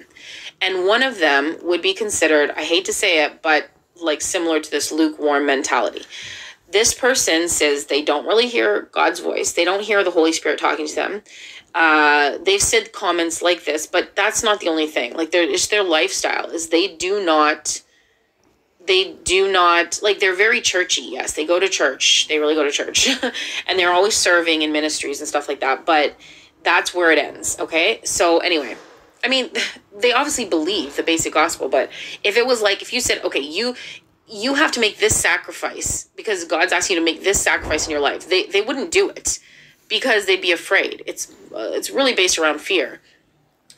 And one of them would be considered, I hate to say it, but like similar to this lukewarm mentality. This person says they don't really hear God's voice. They don't hear the Holy Spirit talking to them. They've said comments like this, but that's not the only thing. Like, it's their lifestyle is they do not, like, they're very churchy. Yes, they go to church. They really go to church. And they're always serving in ministries and stuff like that. But that's where it ends. Okay. So anyway, I mean, they obviously believe the basic gospel, but if it was like, if you said, okay, you have to make this sacrifice because God's asking you to make this sacrifice in your life, they wouldn't do it because they'd be afraid. It's really based around fear.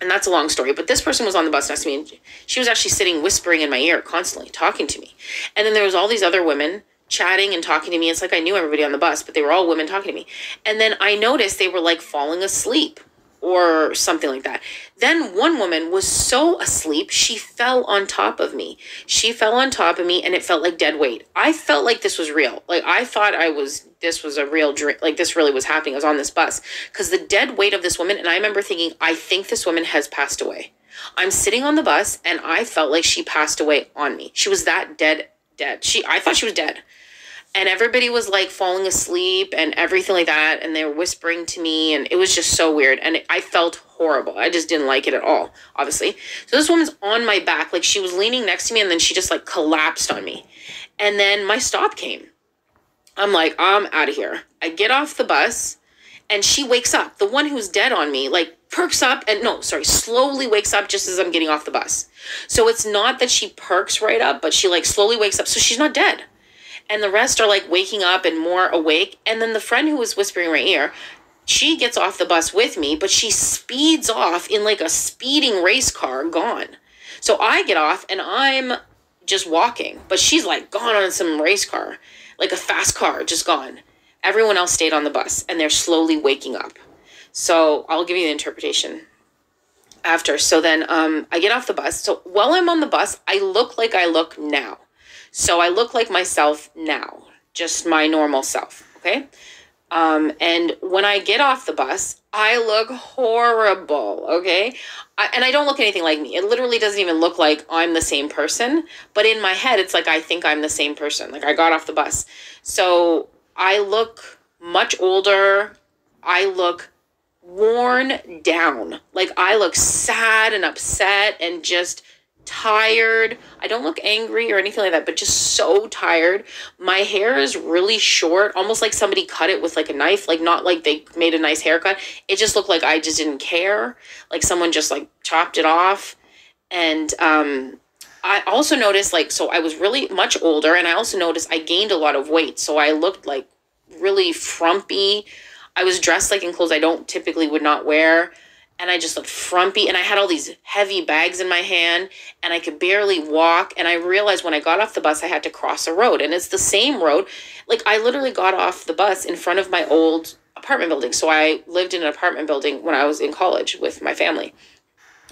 And that's a long story. But this person was on the bus next to me, and she was actually sitting whispering in my ear constantly, talking to me. And then there was all these other women chatting and talking to me. It's like I knew everybody on the bus, but they were all women talking to me. And then I noticed they were like falling asleep or something like that. Then one woman was so asleep, she fell on top of me. She fell on top of me, and it felt like dead weight. I felt like this was real. Like, I thought this was a real dream. Like, this really was happening. I was on this bus. Because the dead weight of this woman, and I remember thinking, I think this woman has passed away. I'm sitting on the bus, and I felt like she passed away on me. She was that dead. I thought she was dead. And everybody was like falling asleep and everything like that. And they were whispering to me, and it was just so weird. And I felt horrible. I just didn't like it at all, obviously. So this woman's on my back. Like, she was leaning next to me, and then she just like collapsed on me. And then my stop came. I'm like, I'm out of here. I get off the bus, and she wakes up. The one who's dead on me, like, perks up and slowly wakes up just as I'm getting off the bus. So it's not that she perks right up, but she like slowly wakes up. So she's not dead. And the rest are like waking up and more awake. And then the friend who was whispering in my ear, she gets off the bus with me, but she speeds off in like a speeding race car, gone. So I get off and I'm just walking, but she's like gone on some race car, like a fast car, just gone. Everyone else stayed on the bus, and they're slowly waking up. So I'll give you the interpretation after. So then I get off the bus. So while I'm on the bus, I look like I look now. So I look like myself now, just my normal self, okay? And when I get off the bus, I look horrible, okay? And I don't look anything like me. It literally doesn't even look like I'm the same person. But in my head, it's like I think I'm the same person. Like, I got off the bus. So I look much older. I look worn down. Like, I look sad and upset and just tired. I don't look angry or anything like that, but just so tired. My hair is really short, almost like somebody cut it with like a knife, like not like they made a nice haircut. It just looked like I just didn't care, like someone just like chopped it off. And I also noticed, like, so I was really much older, and I also noticed I gained a lot of weight, so I looked like really frumpy. I was dressed like in clothes I don't typically would not wear. And I just looked frumpy, and I had all these heavy bags in my hand, and I could barely walk. And I realized when I got off the bus, I had to cross a road, and it's the same road. Like, I literally got off the bus in front of my old apartment building. So I lived in an apartment building when I was in college with my family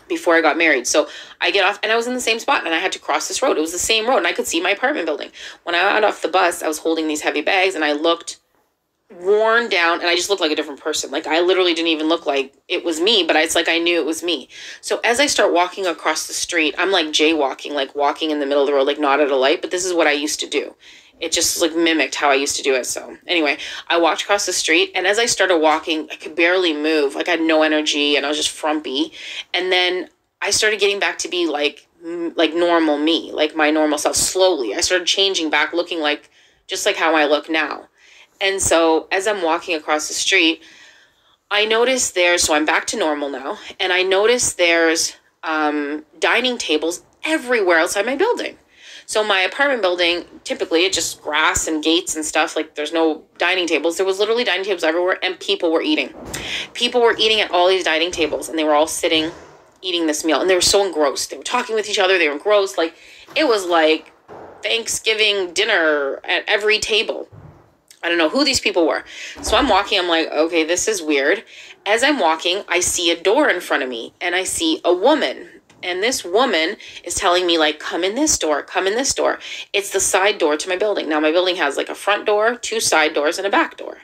before I got married. So I get off, and I was in the same spot, and I had to cross this road. It was the same road, and I could see my apartment building. When I got off the bus, I was holding these heavy bags, and I looked worn down, and I just looked like a different person. Like, I literally didn't even look like it was me, but it's like I knew it was me. So as I start walking across the street, I'm like jaywalking, like walking in the middle of the road, like not at a light, but this is what I used to do. It just like mimicked how I used to do it. So anyway, I walked across the street, and as I started walking, I could barely move. Like, I had no energy, and I was just frumpy. And then I started getting back to be like normal me, like my normal self. Slowly, I started changing back, looking like just like how I look now. And so as I'm walking across the street, I noticed so I'm back to normal now, and I noticed there's dining tables everywhere outside my building. So my apartment building, typically it's just grass and gates and stuff. Like, there's no dining tables. There was literally dining tables everywhere, and people were eating. People were eating at all these dining tables, and they were all sitting, eating this meal, and they were so engrossed. They were talking with each other. They were engrossed. Like, it was like Thanksgiving dinner at every table. I don't know who these people were. So I'm walking. I'm like, okay, this is weird. As I'm walking, I see a door in front of me, and I see a woman. And this woman is telling me, like, come in this door, come in this door. It's the side door to my building. Now, my building has like a front door, 2 side doors, and a back door.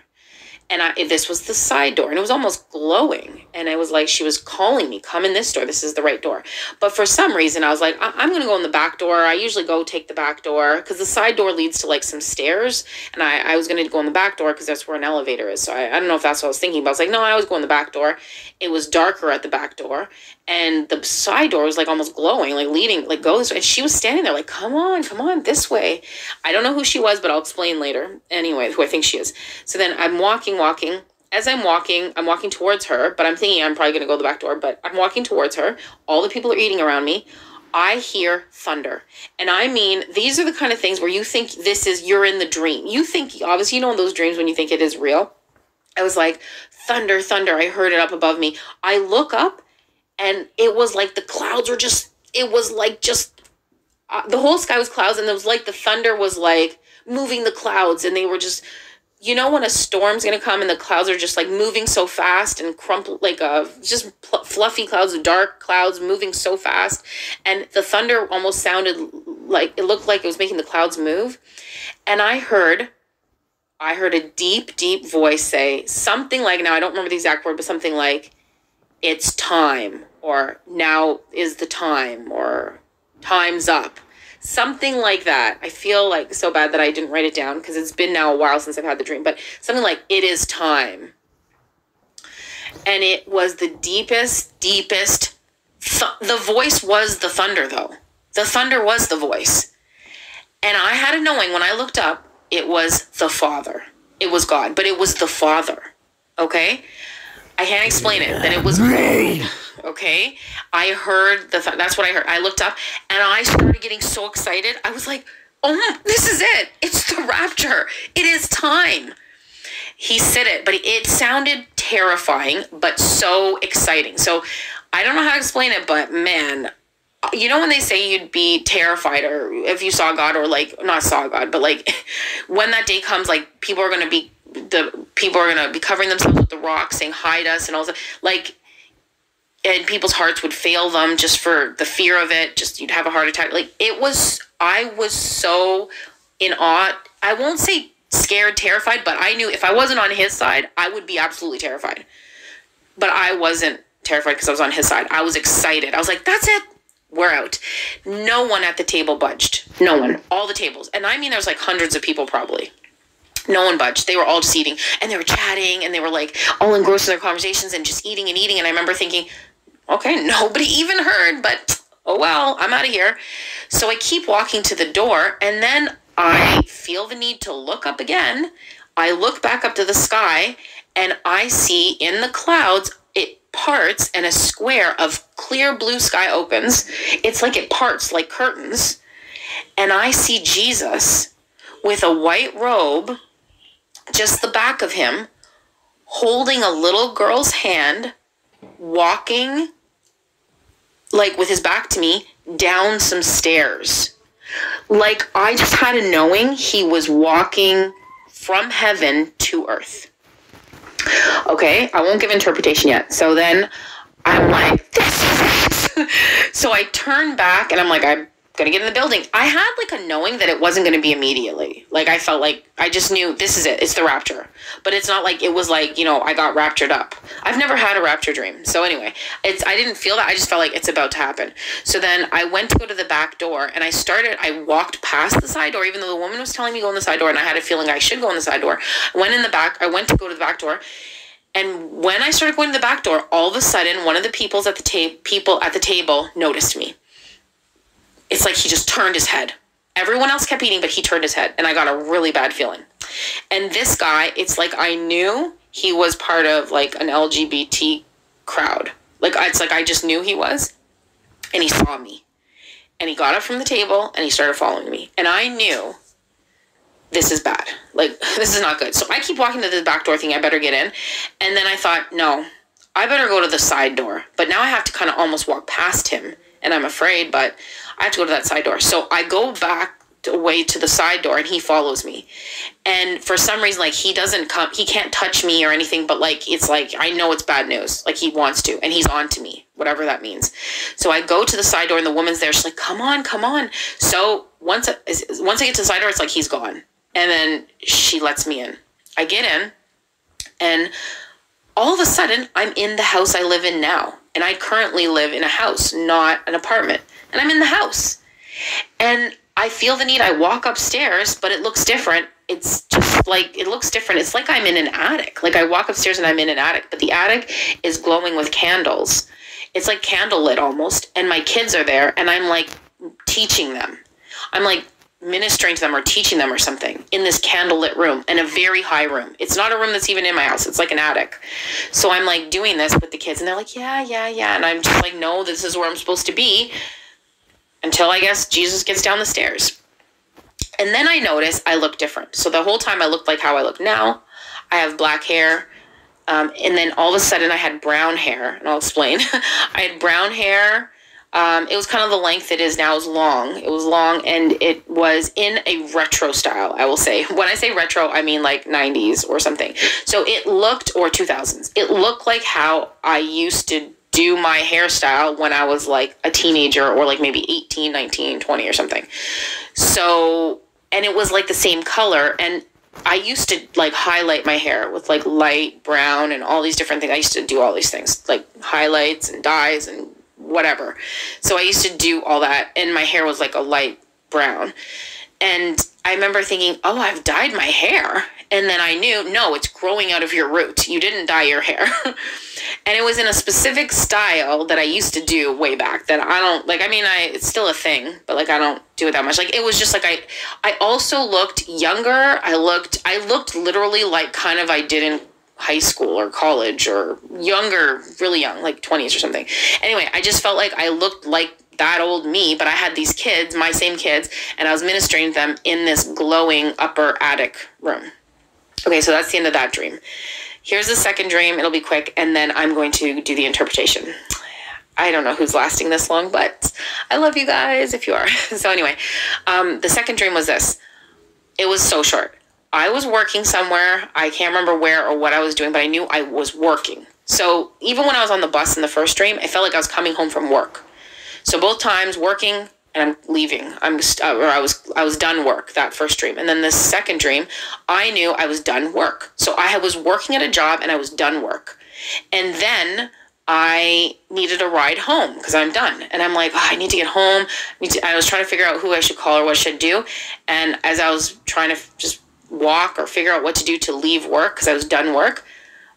And this was the side door, and it was almost glowing. And I was like, she was calling me, come in this door. This is the right door. But for some reason, I was like, I'm going to go in the back door. I usually go take the back door because the side door leads to like some stairs. And I was going to go in the back door because that's where an elevator is. So I don't know if that's what I was thinking, but I was like, no, I always go in the back door. It was darker at the back door. And the side door was like almost glowing, like leading, like go this way. And she was standing there like, come on, this way. I don't know who she was, but I'll explain later. Anyway, who I think she is. So then I'm walking. As I'm walking towards her, but I'm thinking I'm probably going to go to the back door, but I'm walking towards her. All the people are eating around me. I hear thunder. And I mean, these are the kind of things where you think you're in the dream. You think, obviously, you know, in those dreams when you think it is real. I was like, thunder. I heard it up above me. I look up, and it was like the clouds were the whole sky was clouds, and it was like the thunder was like moving the clouds, and they were just, you know, when a storm's going to come and the clouds are just like moving so fast and crumpled, like fluffy clouds, dark clouds moving so fast. And the thunder almost sounded like, it looked like it was making the clouds move. And I heard a deep, deep voice say something like, now I don't remember the exact word, but something like, it's time, or now is the time, or time's up. Something like that. I feel like so bad that I didn't write it down because it's been now a while since I've had the dream, but something like, it is time. And it was the deepest, the voice was the thunder though. The thunder was the voice. And I had a knowing when I looked up, it was the Father. It was God, but it was the Father. Okay? I can't explain it. Then it was me. Okay? I heard that's what I heard. I looked up and I started getting so excited. I was like, oh, this is it. It's the rapture. It is time. He said it, but it sounded terrifying, but so exciting. So I don't know how to explain it, but man, you know when they say you'd be terrified, or if you saw God, or like, not saw God, but like when that day comes, like people are going to be covering themselves with the rock, saying hide us and all that, like, and people's hearts would fail them just for the fear of it. Just, you'd have a heart attack. Like, I was so in awe. I won't say scared, terrified, but I knew if I wasn't on his side, I would be absolutely terrified. But I wasn't terrified because I was on his side. I was excited. I was like, that's it. We're out. No one at the table budged. No one. All the tables. And I mean, there was like hundreds of people probably. No one budged. They were all just eating, and they were chatting, and they were like all engrossed in their conversations and just eating and eating. And I remember thinking, okay, nobody even heard, but oh well, I'm out of here. So I keep walking to the door, and then I feel the need to look up again. I look back up to the sky, and I see in the clouds, it parts, and a square of clear blue sky opens. It's like it parts like curtains. And I see Jesus with a white robe, just the back of him, holding a little girl's hand, walking, like with his back to me, down some stairs. Like, I just had a knowing he was walking from heaven to earth. Okay, I won't give interpretation yet. So then I'm like, this is it. So I turn back, and I'm like, I gonna get in the building. I had like a knowing that it wasn't gonna be immediately. Like I felt like I just knew this is it. It's the rapture. But it's not like it was like, you know, I got raptured up. I've never had a rapture dream. So anyway, I didn't feel that. I just felt like it's about to happen. So then I went to go to the back door and I walked past the side door, even though the woman was telling me to go in the side door and I had a feeling I should go in the side door. I went to go to the back door. And when I started going to the back door, all of a sudden, one of the people at the table noticed me. It's like he just turned his head. Everyone else kept eating, but he turned his head. And I got a really bad feeling. And this guy, it's like I knew he was part of like an LGBT crowd. Like, it's like I just knew he was. And he saw me. And he got up from the table and he started following me. And I knew this is bad. Like, this is not good. So I keep walking to the back door thinking I better get in. And then I thought, no, I better go to the side door. But now I have to kind of almost walk past him. And I'm afraid, but I have to go to that side door. So I go back away to the side door and he follows me. And for some reason, like, he can't touch me or anything, but like, it's like, I know it's bad news. Like, he wants to, and he's on to me, whatever that means. So I go to the side door and the woman's there. She's like, come on, come on. So once I get to the side door, it's like, he's gone. And then she lets me in. I get in and all of a sudden I'm in the house I live in now. And I currently live in a house, not an apartment. And I'm in the house. And I feel the need. I walk upstairs, but it looks different. It's just like, it looks different. It's like I'm in an attic. Like I walk upstairs and I'm in an attic, but the attic is glowing with candles. It's like candlelit almost. And my kids are there and I'm like teaching them. I'm like ministering to them or teaching them or something in this candlelit room, in a very high room. It's not a room that's even in my house. It's like an attic. So I'm like doing this with the kids and they're like, yeah. And I'm just like, no, this is where I'm supposed to be until I guess Jesus gets down the stairs. And then I notice I look different. So the whole time I looked like how I look now. I have black hair. And then all of a sudden I had brown hair, and I'll explain. I had brown hair. It was kind of the length it is now. It was long. It was long, and it was in a retro style, I will say. When I say retro, I mean like 90s or something. So it looked, or 2000s, it looked like how I used to do my hairstyle when I was like a teenager or like maybe 18, 19, 20 or something. So, and it was like the same color, and I used to like highlight my hair with like light brown and all these different things. I used to do all these things, like highlights and dyes and whatever. So I used to do all that, and my hair was like a light brown. And I remember thinking, oh, I've dyed my hair. And then I knew, no, it's growing out of your root. You didn't dye your hair. And it was in a specific style that I used to do way back that I don't, like, I mean, it's still a thing, but like, I don't do it that much. Like, it was just like, I also looked younger. I looked literally like kind of I did in high school or college or younger, really young, like 20s or something. Anyway, I just felt like I looked like that old me, but I had these kids, my same kids, and I was ministering to them in this glowing upper attic room. Okay, so that's the end of that dream. Here's the second dream. It'll be quick, and then I'm going to do the interpretation. I don't know who's lasting this long, but I love you guys if you are. So anyway, the second dream was this. It was so short. I was working somewhere. I can't remember where or what I was doing, but I knew I was working. So even when I was on the bus in the first dream, I felt like I was coming home from work. So both times working and I'm leaving. I was done work that first dream. And then the second dream, I knew I was done work. So I was working at a job and I was done work. And then I needed a ride home because I'm done. And I'm like, oh, I need to get home. I was trying to figure out who I should call or what I should do. And as I was trying to just walk or figure out what to do to leave work because I was done work,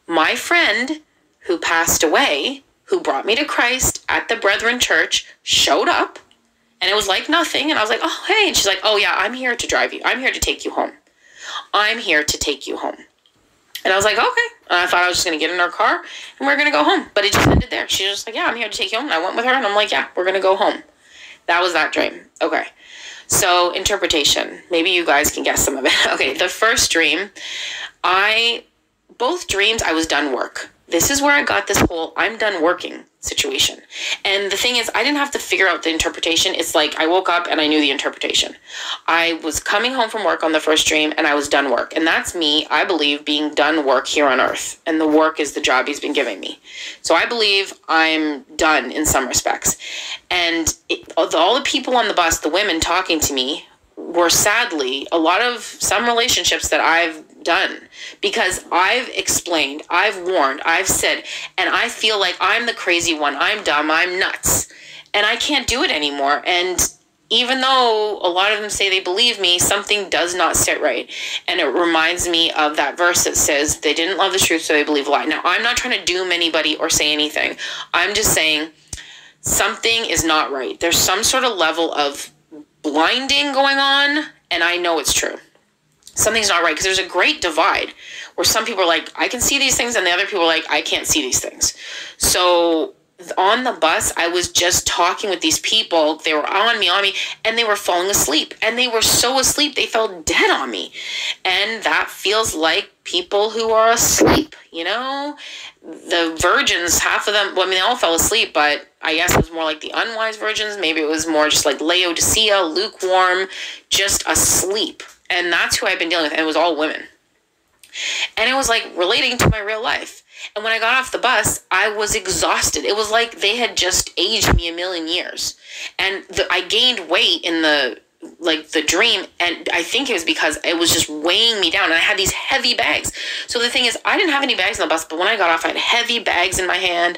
my friend who passed away, who brought me to Christ at the Brethren Church, showed up. And it was like nothing. And I was like, oh, hey. And she's like, oh, yeah, I'm here to drive you. I'm here to take you home. I'm here to take you home. And I was like, okay. And I thought I was just going to get in our car and we we're going to go home. But it just ended there. She was just like, yeah, I'm here to take you home. And I went with her and I'm like, yeah, we're going to go home. That was that dream. Okay. So interpretation. Maybe you guys can guess some of it. Okay. The first dream, both dreams I was done work. this is where I got this whole I'm done working situation. And the thing is, I didn't have to figure out the interpretation. It's like I woke up and I knew the interpretation. I was coming home from work on the first dream and I was done work. And that's me, I believe, being done work here on earth. And the work is the job he's been giving me. So I believe I'm done in some respects. And all the people on the bus, the women talking to me, were sadly some relationships that I've done, because I've explained, I've warned, I've said, and I feel like I'm the crazy one. I'm dumb. I'm nuts. And I can't do it anymore. And even though a lot of them say they believe me, something does not sit right. And it reminds me of that verse that says they didn't love the truth, so they believe a lie. Now, I'm not trying to doom anybody or say anything. I'm just saying something is not right. There's some sort of level of blinding going on, and I know it's true. Something's not right, because there's a great divide where some people are like, I can see these things, and the other people are like, I can't see these things. So on the bus, I was just talking with these people. They were on me, and they were falling asleep. And they were so asleep, they fell dead on me. And that feels like people who are asleep, you know? The virgins, half of them, well, I mean, they all fell asleep, but I guess it was more like the unwise virgins. Maybe it was more just like Laodicea, lukewarm, just asleep. And that's who I've been dealing with. And it was all women. And it was like relating to my real life. And when I got off the bus, I was exhausted. It was like they had just aged me a million years. And I gained weight in the dream. And I think it was because it was just weighing me down. And I had these heavy bags. So the thing is, I didn't have any bags on the bus, but when I got off, I had heavy bags in my hand.